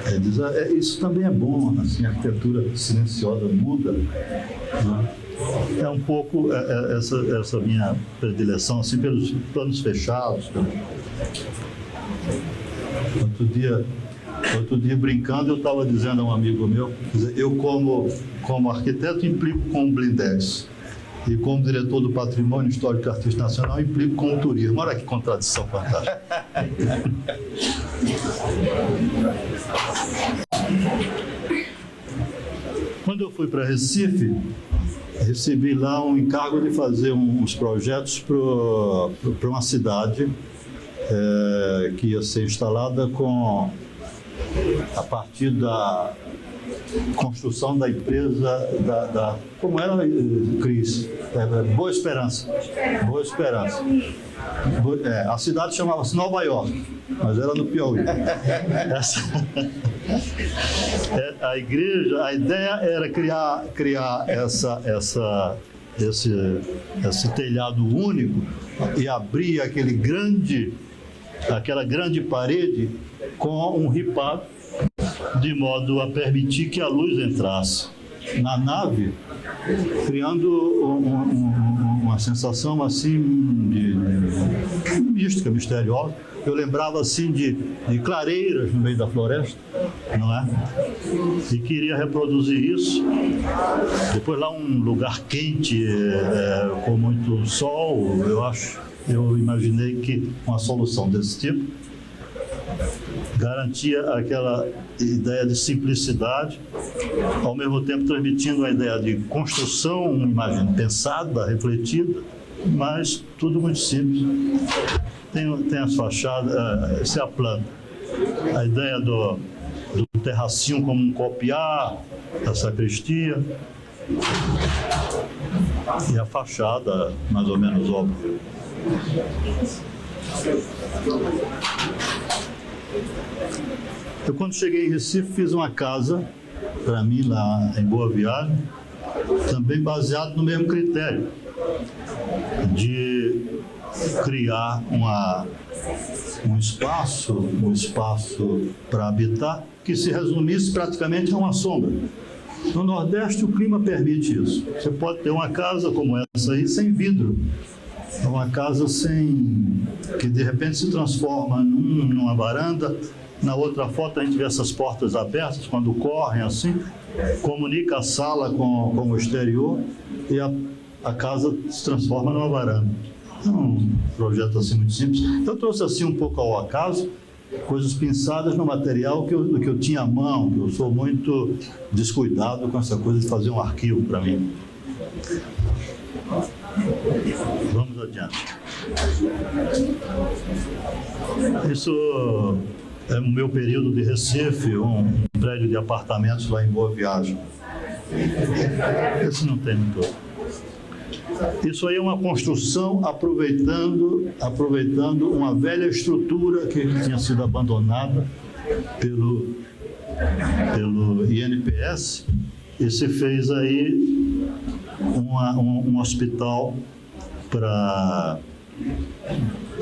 Ele diz, isso também é bom, assim, a arquitetura silenciosa muda, né? É um pouco essa minha predileção, assim, pelos planos fechados. Outro dia, brincando, eu estava dizendo a um amigo meu, eu como arquiteto implico com o Blindex, e como diretor do Patrimônio Histórico e Artístico Nacional implico com o turismo. Olha que contradição fantástica. Quando eu fui para Recife, recebi lá um encargo de fazer uns projetos para uma cidade que ia ser instalada a partir da construção da empresa como era, Cris? Boa Esperança. A cidade chamava-se Nova York, mas era no Piauí. A igreja, a ideia era criar esse telhado único e abrir aquela grande parede com um ripado, de modo a permitir que a luz entrasse na nave, criando uma sensação assim de mística, misteriosa. Eu lembrava assim de clareiras no meio da floresta, não é? E queria reproduzir isso. Depois lá um lugar quente, com muito sol, eu imaginei que uma solução desse tipo garantia aquela ideia de simplicidade, ao mesmo tempo transmitindo a ideia de construção, uma imagem pensada, refletida, mas tudo muito simples. Tem as fachadas, essa é a planta. A ideia do terracinho como um copiar, a sacristia, e a fachada mais ou menos óbvia. Eu, quando cheguei em Recife, fiz uma casa para mim lá em Boa Viagem, também baseado no mesmo critério de criar um espaço para habitar que se resumisse praticamente a uma sombra. No Nordeste, o clima permite isso. Você pode ter uma casa como essa aí, sem vidro. É uma casa que de repente se transforma numa varanda. Na outra foto a gente vê essas portas abertas, quando correm assim, comunica a sala com o exterior e a casa se transforma numa varanda. É um projeto assim muito simples. Eu trouxe assim um pouco ao acaso, coisas pensadas no material que eu tinha à mão, que eu sou muito descuidado com essa coisa de fazer um arquivo para mim. Vamos adiante. Isso é o meu período de Recife, um prédio de apartamentos lá em Boa Viagem. Esse não tem muito. Isso aí é uma construção aproveitando uma velha estrutura que tinha sido abandonada pelo INPS, e se fez aí um hospital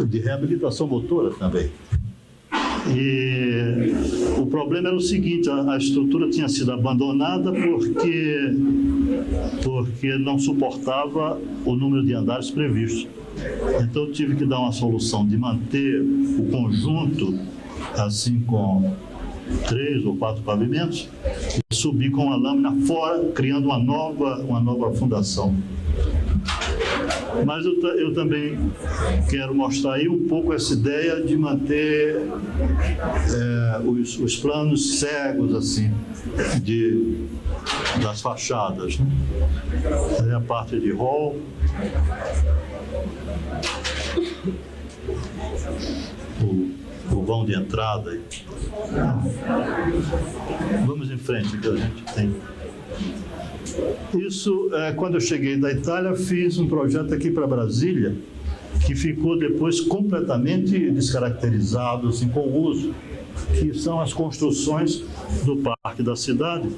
de reabilitação motora também. E o problema era o seguinte: a estrutura tinha sido abandonada porque não suportava o número de andares previsto. Então eu tive que dar uma solução de manter o conjunto assim com 3 ou 4 pavimentos e subir com a lâmina fora, criando uma nova fundação. Mas eu também quero mostrar aí um pouco essa ideia de manter os planos cegos, assim, das fachadas, né? Aí a parte de hall, o vão de entrada aí. Vamos em frente, que a gente tem. Isso, quando eu cheguei da Itália, fiz um projeto aqui para Brasília, que ficou depois completamente descaracterizado, assim, com uso, que são as construções do Parque da Cidade.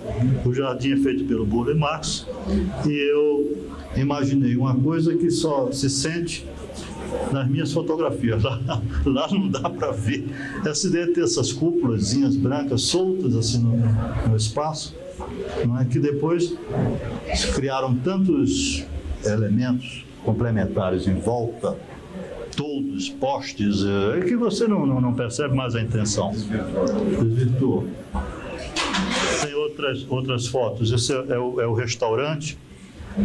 O jardim é feito pelo Burle Marx, e eu imaginei uma coisa que só se sente nas minhas fotografias. Lá não dá para ver. Essa ideia de ter essas cúpulazinhas brancas soltas assim no espaço, não é? Que depois se criaram tantos elementos complementares em volta, toldos, postes, que você não percebe mais a intenção. Desvirtuou. Tem outras fotos. Esse é o restaurante.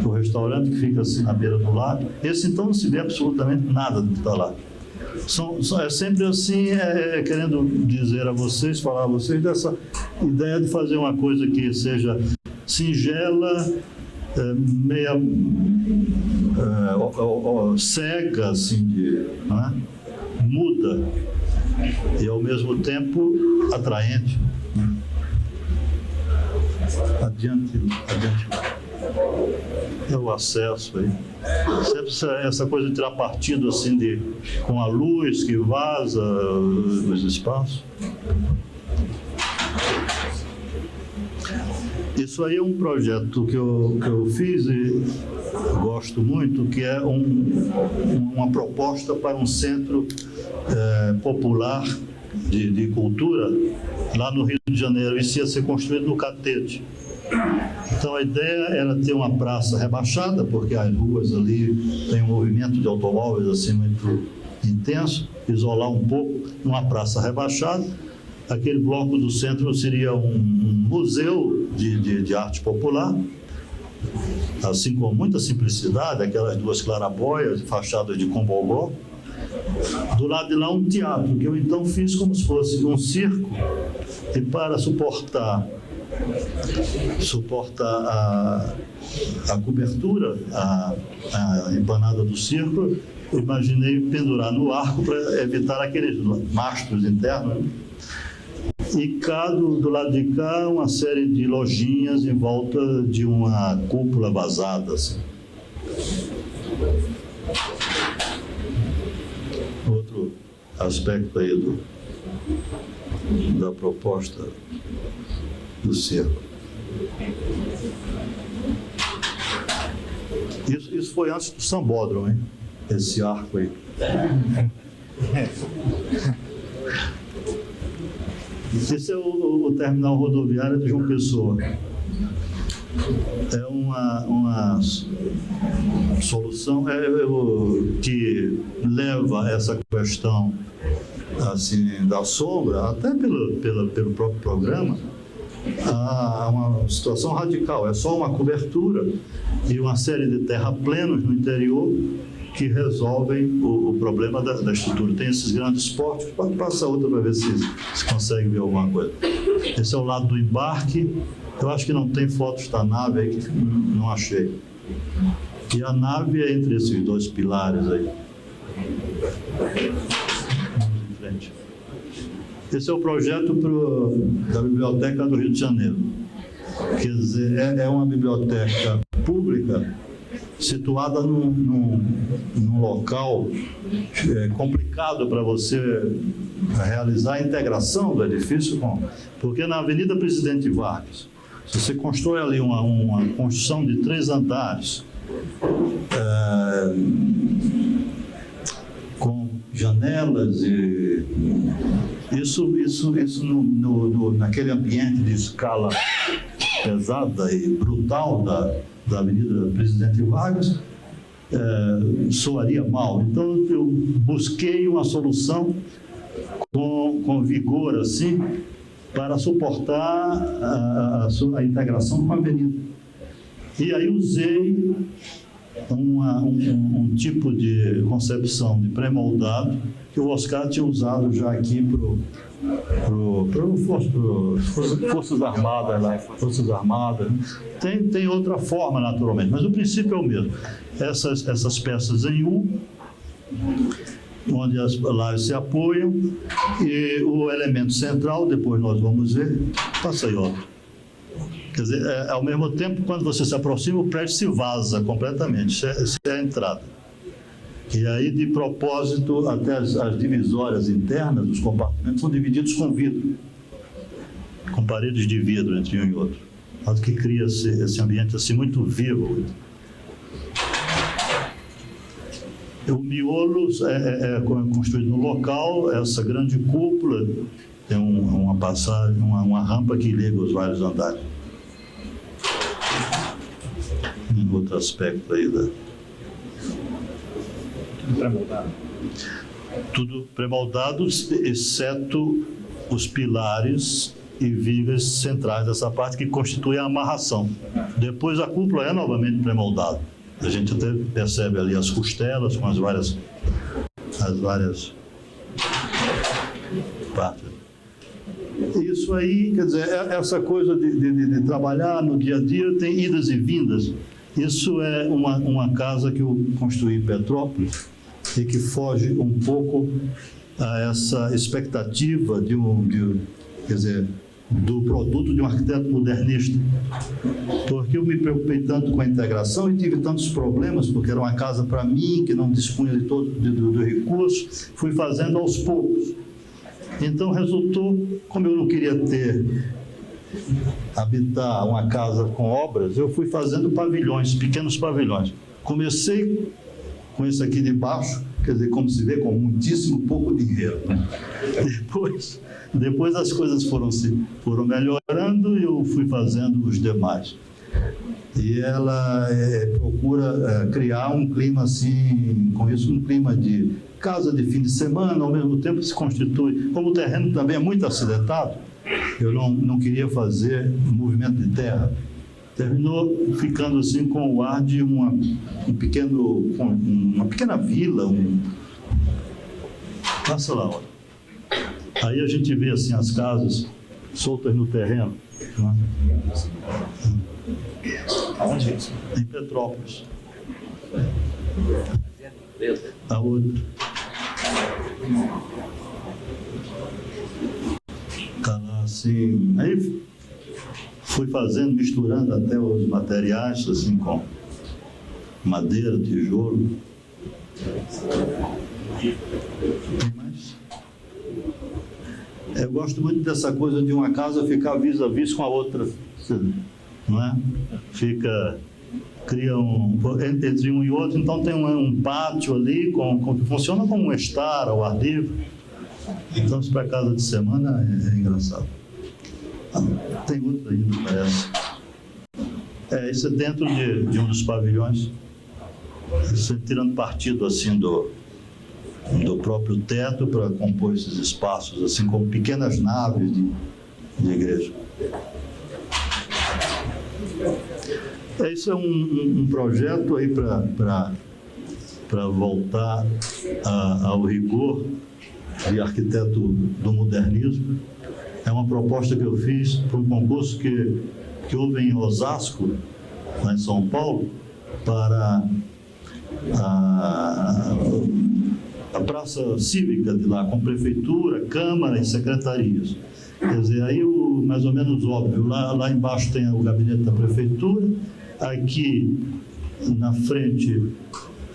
O restaurante que fica assim na beira do lago. Esse, então, não se vê absolutamente nada do que está lá. É sempre assim, querendo dizer a vocês, falar a vocês dessa ideia de fazer uma coisa que seja singela, meia cega, assim, né? Muda e, ao mesmo tempo, atraente. Adiante. É o acesso aí. Sempre essa coisa de tirar partido assim com a luz que vaza os espaços. Isso aí é um projeto que eu fiz e gosto muito, que é uma proposta para um centro popular de cultura lá no Rio de Janeiro. Isso ia ser construído no Catete. Então a ideia era ter uma praça rebaixada, porque as ruas ali têm um movimento de automóveis assim muito intenso, isolar um pouco numa praça rebaixada. Aquele bloco do centro seria um museu de arte popular, assim com muita simplicidade, aquelas duas clarabóias, fachadas de combogó. Do lado de lá um teatro, que eu então fiz como se fosse um circo, e para suportar a cobertura, a empanada do circo, eu imaginei pendurar no arco para evitar aqueles mastros internos, né? E do lado de cá, uma série de lojinhas em volta de uma cúpula vazada, assim. Outro aspecto aí da proposta do circo. Isso foi antes do Sambódromo, hein? Esse arco aí. Esse é o terminal rodoviário de João Pessoa. É uma solução que leva essa questão assim, da sombra, até pelo próprio programa, a uma situação radical. É só uma cobertura e uma série de terraplenos no interior que resolvem o problema da estrutura. Tem esses grandes portos. Pode passar outra para ver se consegue ver alguma coisa. Esse é o lado do embarque. Eu acho que não tem fotos da nave aí, que não achei. E a nave é entre esses dois pilares aí. Vamos em frente. Esse é o projeto da Biblioteca do Rio de Janeiro. Quer dizer, é uma biblioteca pública situada num local complicado para você realizar a integração do edifício porque na Avenida Presidente Vargas, se você constrói ali uma construção de 3 andares, com janelas e isso naquele ambiente de escala pesada e brutal da Avenida Presidente Vargas, soaria mal. Então eu busquei uma solução com vigor assim para suportar a integração com a avenida. E aí usei um tipo de concepção de pré-moldado que o Oscar tinha usado já aqui Forças Armadas lá, Forças Armadas. Tem outra forma, naturalmente, mas o princípio é o mesmo. Essas peças em U, onde as lajes se apoiam, e o elemento central, depois nós vamos ver, passa aí outro. Quer dizer, ao mesmo tempo, quando você se aproxima, o prédio se vaza completamente, isso é a entrada. E aí, de propósito, até as divisórias internas dos compartimentos são divididos com vidro, com paredes de vidro entre um e outro, algo que cria esse ambiente assim muito vivo. O miolo é construído no local, essa grande cúpula tem uma passagem, uma rampa que liga os vários andares. Um outro aspecto aí pré-moldado. Tudo pré-moldado, exceto os pilares e vigas centrais dessa parte que constituem a amarração. Depois a cúpula é novamente pré-moldada. A gente até percebe ali as costelas com as várias partes. Isso aí, quer dizer, essa coisa de trabalhar no dia a dia tem idas e vindas. Isso é uma casa que eu construí em Petrópolis e que foge um pouco a essa expectativa quer dizer, do produto de um arquiteto modernista. Porque eu me preocupei tanto com a integração e tive tantos problemas, porque era uma casa para mim, que não dispunha de todo do recurso, fui fazendo aos poucos. Então resultou, como eu não queria habitar uma casa com obras, eu fui fazendo pavilhões, pequenos pavilhões. Comecei com esse aqui de baixo, quer dizer, como se vê, com muitíssimo pouco dinheiro. Depois as coisas foram melhorando e eu fui fazendo os demais. E ela procura criar um clima assim, com isso, um clima de casa de fim de semana, ao mesmo tempo se constitui, como o terreno também é muito acidentado, eu não queria fazer movimento de terra. Terminou ficando assim com o ar de uma pequena vila. Passa lá, olha. Aí a gente vê assim as casas soltas no terreno. Né? Aonde é isso? Em Petrópolis. A outra. Está lá assim. Aí fui fazendo, misturando até os materiais, assim, com madeira, tijolo. Tem mais? Eu gosto muito dessa coisa de uma casa ficar vis a vis com a outra, não é? Cria entre um e outro, então tem um pátio ali, que funciona como um estar ao ar livre. Então, isso para casa de semana é engraçado. Tem outro ainda, parece. Isso é dentro de um dos pavilhões, tirando partido assim do próprio teto para compor esses espaços, assim como pequenas naves de igreja. Isso é um projeto aí para voltar ao rigor de arquiteto do modernismo. É uma proposta que eu fiz para um concurso que houve em Osasco, lá em São Paulo, para a praça cívica de lá, com prefeitura, câmara e secretarias. Quer dizer, aí mais ou menos óbvio, lá embaixo tem o gabinete da prefeitura, aqui na frente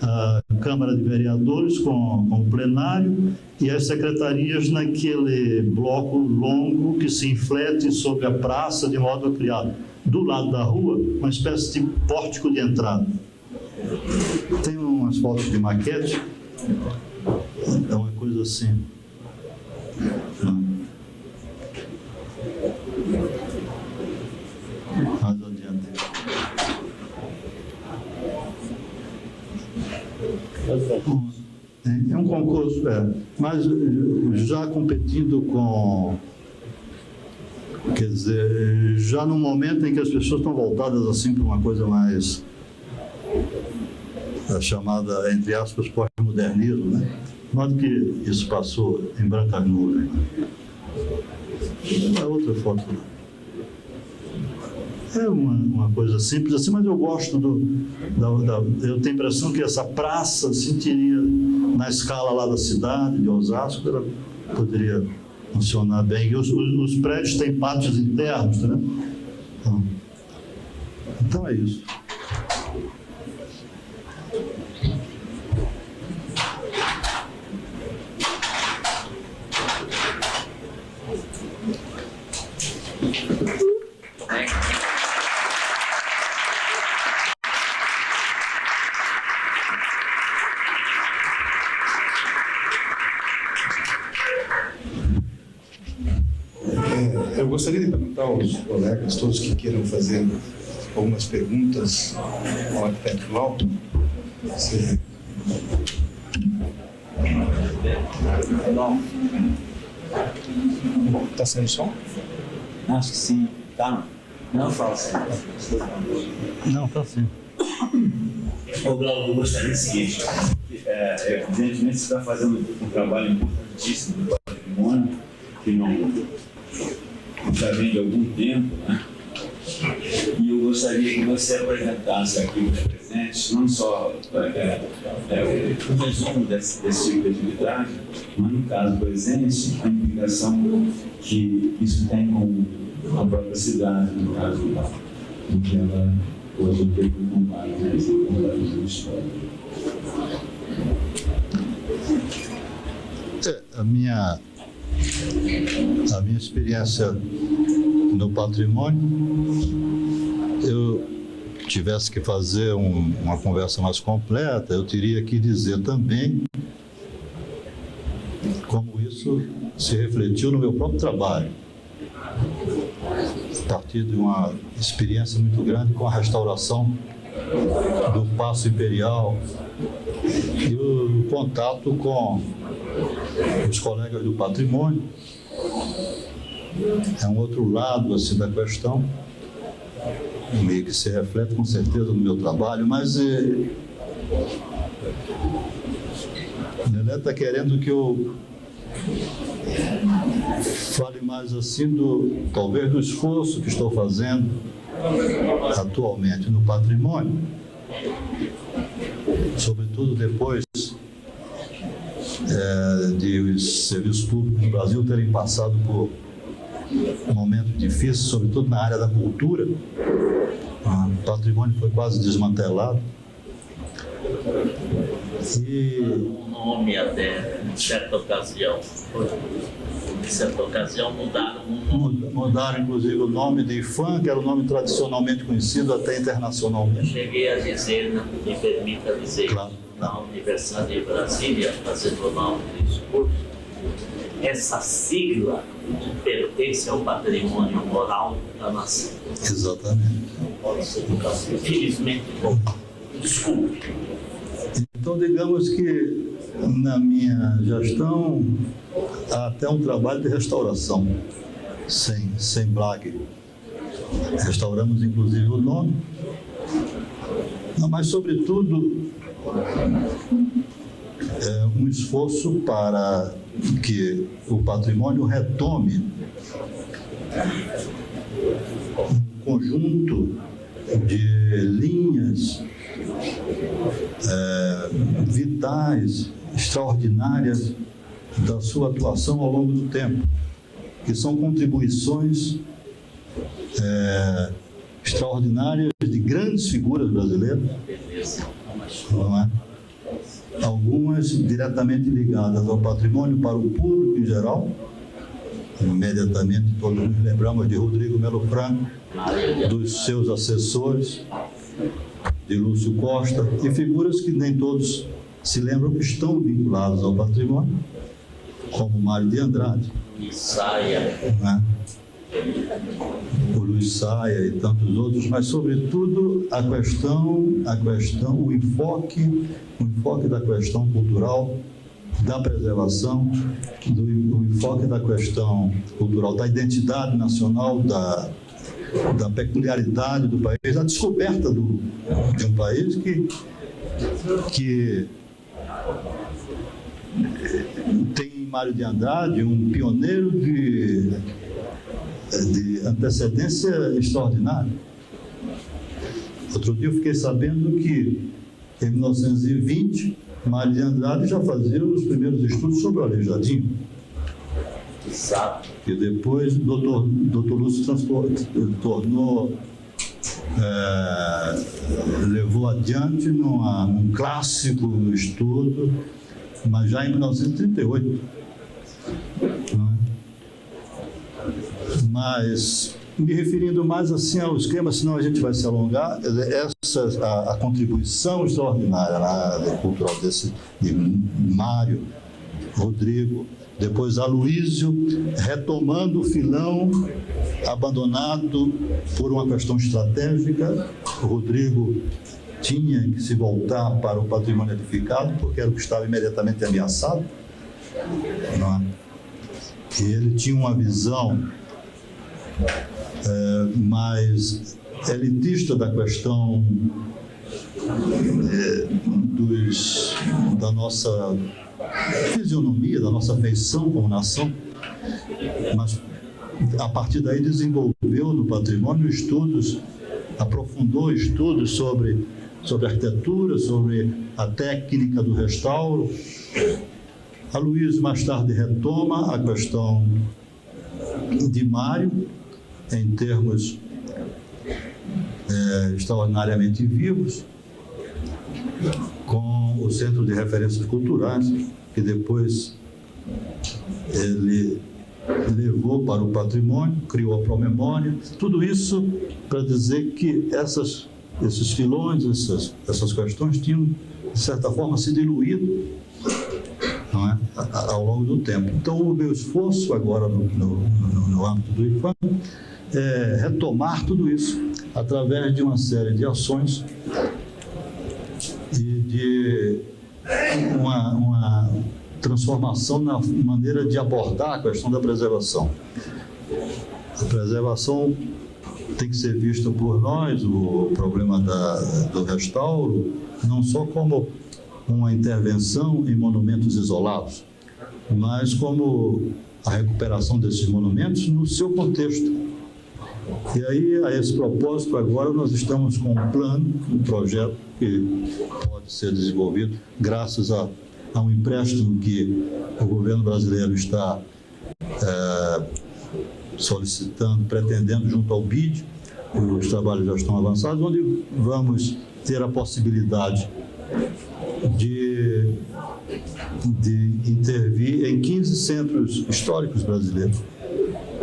a Câmara de Vereadores com o plenário e as secretarias naquele bloco longo que se inflete sobre a praça de modo a criar do lado da rua uma espécie de pórtico de entrada. Tem umas fotos de maquete, é uma coisa assim. Mais adiante. É um concurso, mas já competindo com, quer dizer, já no momento em que as pessoas estão voltadas assim para uma coisa mais a chamada, entre aspas, pós-modernismo, né? Modo que isso passou em brancas nuvens. Não é outra foto. É uma coisa simples assim, mas eu gosto eu tenho a impressão que essa praça se teria, na escala lá da cidade, de Osasco, ela poderia funcionar bem. E os prédios têm pátios internos, né? Então é isso. Eu gostaria de perguntar aos colegas, todos que queiram fazer algumas perguntas ao arquiteto Glauco. Está saindo som? Acho que sim. Tá? Não fala assim. Não, tá sim. Ô, Glauco, eu gostaria do seguinte. Evidentemente, você está fazendo um trabalho importantíssimo do patrimônio, que não já vem de algum tempo, né? E eu gostaria que você apresentasse aqui os presentes, não só o resumo desse tipo de atividade, mas no caso presente, a implicação que isso tem com a própria cidade, no caso do que ela hoje tem que comprar, né? Do histórico. A minha experiência no patrimônio, eu tivesse que fazer uma conversa mais completa, eu teria que dizer também como isso se refletiu no meu próprio trabalho, a partir de uma experiência muito grande com a restauração do Paço Imperial e o contato com os colegas do patrimônio. É um outro lado assim da questão, meio que se reflete com certeza no meu trabalho, mas Lelé está querendo que eu fale mais assim talvez do esforço que estou fazendo atualmente no patrimônio, sobretudo depois de os serviços públicos no Brasil terem passado por um momento difícil, sobretudo na área da cultura. O patrimônio foi quase desmantelado. E o nome até, em certa ocasião. Em certa ocasião mudaram o nome. Mudaram, inclusive, o nome de IFAM, que era o nome tradicionalmente conhecido até internacionalmente. Cheguei a dizer, me permita dizer, claro, na Universidade de Brasília, fazendo lá um discurso, essa sigla pertence ao patrimônio moral da nação. Exatamente. Não pode ser educação. Infelizmente, bom, desculpe. Então, digamos que na minha gestão há até um trabalho de restauração, sem blague. Restauramos, inclusive, o nome. Não, mas, sobretudo, um esforço para que o patrimônio retome um conjunto de linhas vitais, extraordinárias da sua atuação ao longo do tempo, que são contribuições extraordinárias de grandes figuras brasileiras, não é? Algumas diretamente ligadas ao patrimônio para o público em geral. Imediatamente todos nos lembramos de Rodrigo Melo Franco, dos seus assessores, de Lúcio Costa, e figuras que nem todos se lembram que estão vinculados ao patrimônio, como Mário de Andrade, né? O Luiz Saia e tantos outros, mas sobretudo o enfoque da questão cultural, da preservação, o enfoque da questão cultural, da identidade nacional, da peculiaridade do país, a descoberta de um país que que tem em Mário de Andrade um pioneiro de antecedência extraordinária. Outro dia eu fiquei sabendo que, em 1920, Mário de Andrade já fazia os primeiros estudos sobre o Aleijadinho. Exato. E depois o Dr. Lúcio levou adiante num clássico estudo, mas já em 1938. Não é? Mas, me referindo mais assim ao esquema, senão a gente vai se alongar, a contribuição extraordinária na área cultural de Mário, Rodrigo, depois Aloísio, retomando o filão abandonado por uma questão estratégica. O Rodrigo tinha que se voltar para o patrimônio edificado, porque era o que estava imediatamente ameaçado. Não é? E ele tinha uma visão mais elitista da questão da nossa fisionomia, da nossa feição como nação, mas a partir daí desenvolveu no patrimônio estudos, aprofundou estudos sobre arquitetura, sobre a técnica do restauro. Aloísio mais tarde retoma a questão de Mário em termos extraordinariamente vivos, com o Centro de Referências Culturais, que depois ele levou para o patrimônio, criou a Promemória. Tudo isso para dizer que esses filões, essas questões tinham, de certa forma, se diluído, não é? Ao longo do tempo. Então, o meu esforço agora no âmbito do IFAM é retomar tudo isso através de uma série de ações e de uma transformação na maneira de abordar a questão da preservação. A preservação tem que ser vista por nós, o problema do restauro, não só como uma intervenção em monumentos isolados, mas como a recuperação desses monumentos no seu contexto. E aí, a esse propósito, agora nós estamos com um plano, um projeto que pode ser desenvolvido graças a um empréstimo que o governo brasileiro está solicitando, pretendendo junto ao BID. Os trabalhos já estão avançados, onde vamos ter a possibilidade de intervir em 15 centros históricos brasileiros,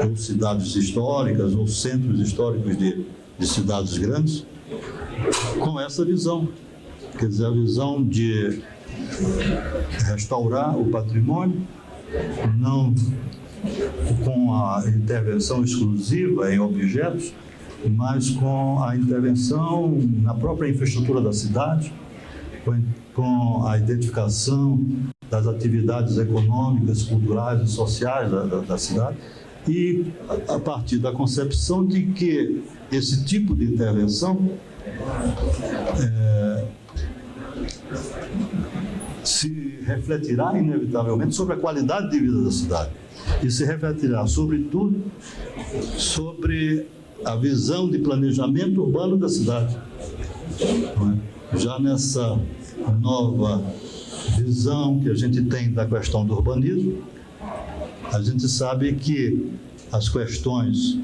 ou cidades históricas, ou centros históricos de cidades grandes, com essa visão, quer dizer, a visão de restaurar o patrimônio, não com a intervenção exclusiva em objetos, mas com a intervenção na própria infraestrutura da cidade, com a identificação das atividades econômicas, culturais e sociais da cidade, e a partir da concepção de que esse tipo de intervenção se refletirá inevitavelmente sobre a qualidade de vida da cidade e se refletirá, sobretudo, sobre a visão de planejamento urbano da cidade. Já nessa nova visão que a gente tem da questão do urbanismo, a gente sabe que as questões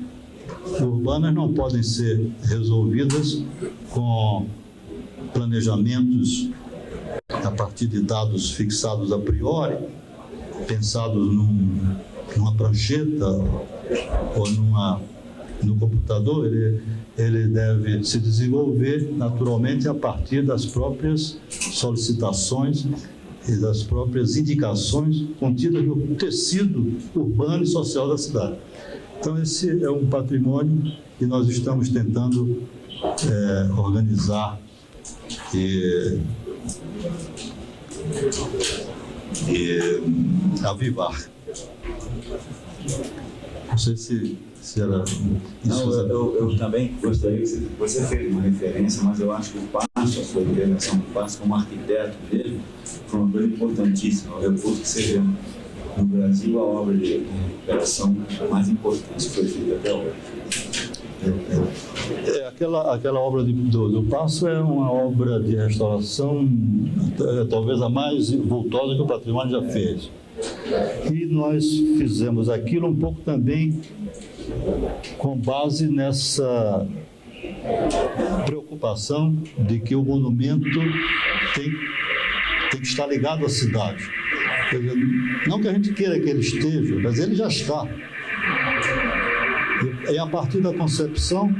urbanas não podem ser resolvidas com planejamentos a partir de dados fixados a priori, pensados numa prancheta ou no computador. Ele deve se desenvolver naturalmente a partir das próprias solicitações e das próprias indicações contidas no tecido urbano e social da cidade. Então, esse é um patrimônio que nós estamos tentando organizar e avivar. Não sei se era isso. Não, eu também gostaria que você fez uma referência, mas eu acho que o passo a sua intervenção no passo como arquiteto dele, foi uma coisa importantíssima. O recurso que você vê no Brasil, a obra de recuperação mais importante que foi feita até hoje. Aquela obra do Paço é uma obra de restauração, talvez a mais vultosa que o patrimônio já fez. E nós fizemos aquilo um pouco também com base nessa preocupação de que o monumento tem que estar ligado à cidade. Quer dizer, não que a gente queira que ele esteja, mas ele já está. E a partir da concepção...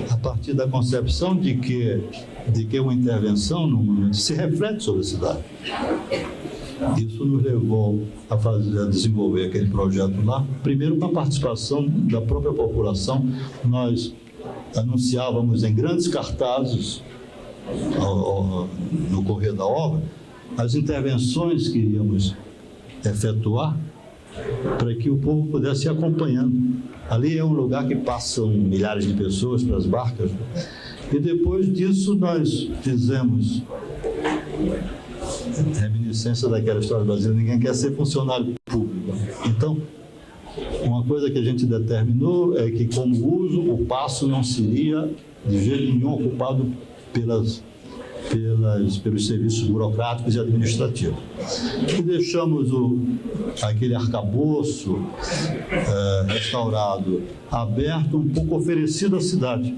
A partir da concepção de que uma intervenção no monumento se reflete sobre a cidade. Isso nos levou a desenvolver aquele projeto lá, primeiro com a participação da própria população. Nós anunciávamos em grandes cartazes no correr da obra as intervenções que iríamos efetuar para que o povo pudesse ir acompanhando. Ali é um lugar que passam milhares de pessoas para as barcas. E depois disso nós fizemos reminiscência daquela história brasileira: ninguém quer ser funcionário público. Então, uma coisa que a gente determinou é que, como uso, o paço não seria de jeito nenhum ocupado pelos serviços burocráticos e administrativos. E deixamos aquele arcabouço restaurado, aberto, um pouco oferecido à cidade.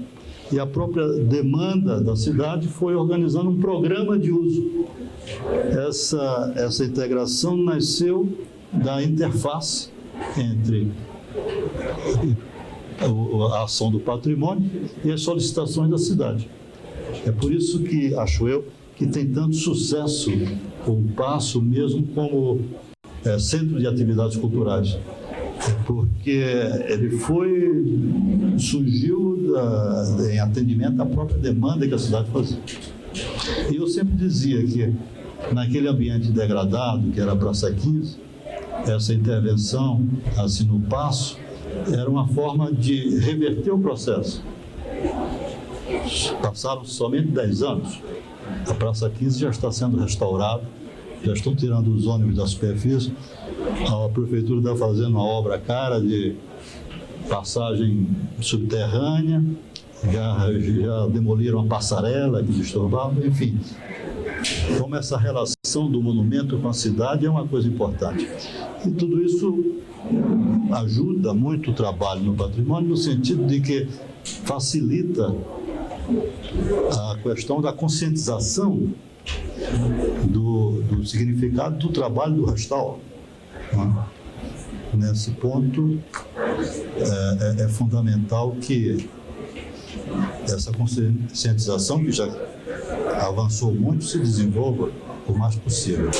E a própria demanda da cidade foi organizando um programa de uso. Essa integração nasceu da interface entre a ação do patrimônio e as solicitações da cidade. É por isso que, acho eu, que tem tanto sucesso o Paço mesmo como centro de atividades culturais. Porque ele surgiu em atendimento à própria demanda que a cidade fazia. E eu sempre dizia que, naquele ambiente degradado, que era a Praça 15, essa intervenção, assim, no Paço, era uma forma de reverter o processo. Passaram somente 10 anos. A Praça 15 já está sendo restaurada, já estão tirando os ônibus da superfície. A prefeitura está fazendo uma obra cara de passagem subterrânea, já demoliram a passarela que disturbava, enfim. Como essa relação do monumento com a cidade é uma coisa importante. E tudo isso ajuda muito o trabalho no patrimônio, no sentido de que facilita a questão da conscientização do significado do trabalho do restauro. Nesse ponto, é fundamental que essa conscientização, que já avançou muito, se desenvolva o mais possível.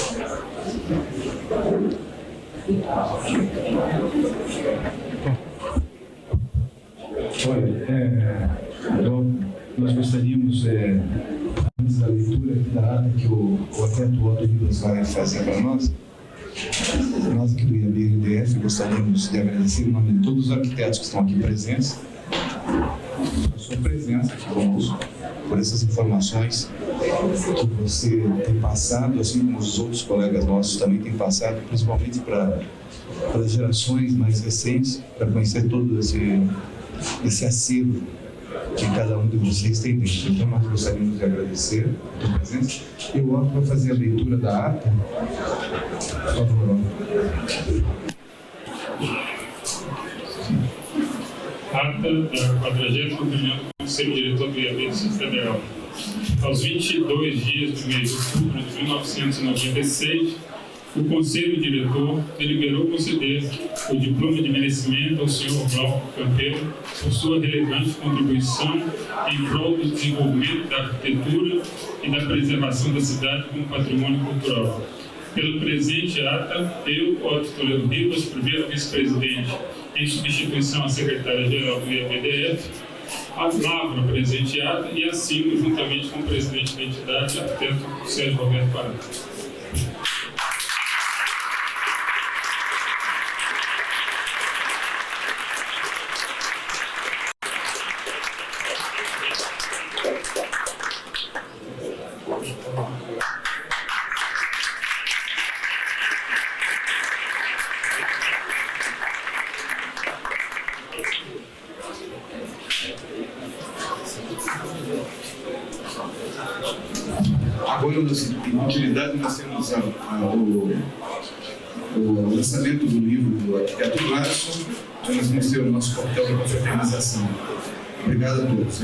Nós gostaríamos, antes da leitura da ata que o arquiteto Otto Ribas vai fazer para nós aqui do IAB-RDF gostaríamos de agradecer em nome de todos os arquitetos que estão aqui presentes, a sua presença aqui conosco, por essas informações que você tem passado, assim como os outros colegas nossos também têm passado, principalmente para as gerações mais recentes, para conhecer todo esse acervo que cada um de vocês tem dentro. Então, nós gostaríamos de agradecer a sua presença. E o Otto vai fazer a leitura da ata. Por favor, Otto. Ata da 40ª reunião do Conselho Diretor do IAB do Distrito Federal. Aos 22 dias do mês de outubro de 1996, o Conselho Diretor deliberou conceder o diploma de merecimento ao Sr. Glauco Campeiro por sua relevante contribuição em prol do desenvolvimento da arquitetura e da preservação da cidade como patrimônio cultural. Pelo presente ata, eu, Otto Toledo Ribas, primeiro vice-presidente em substituição à secretária-geral do IABDF, lavro a presente ata e assino juntamente com o presidente da entidade, arquiteto Sérgio Roberto Pará. Agora, em utilidade, nós temos o lançamento do livro do arquiteto Gladson, então nós vamos ter o nosso coquetel de confraternização. Obrigado a todos.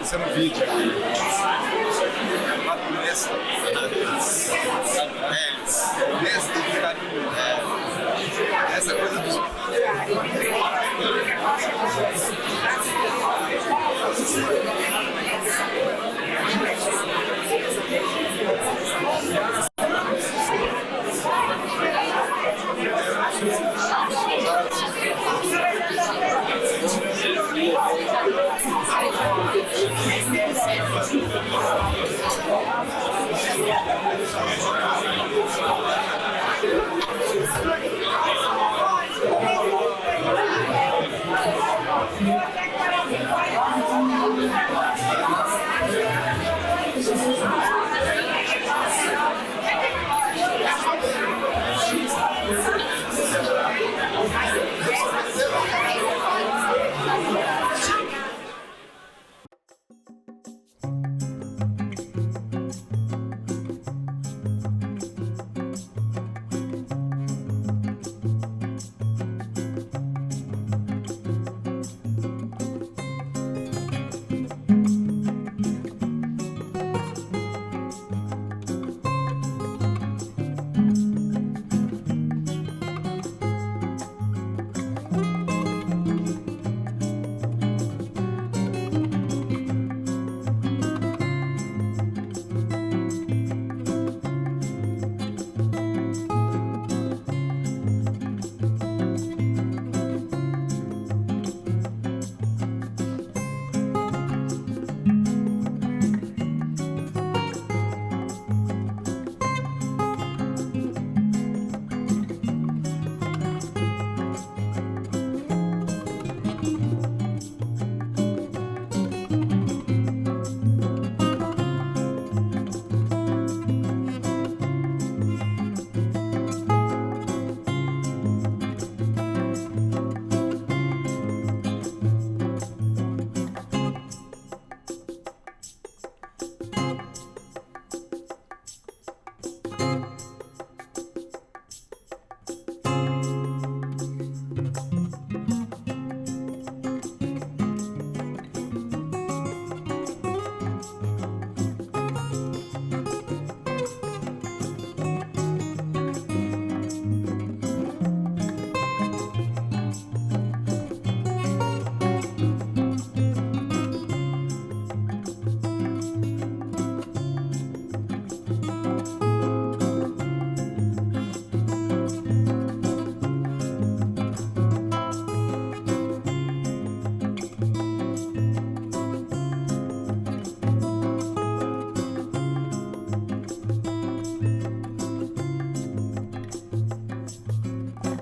Isso é no vídeo aqui.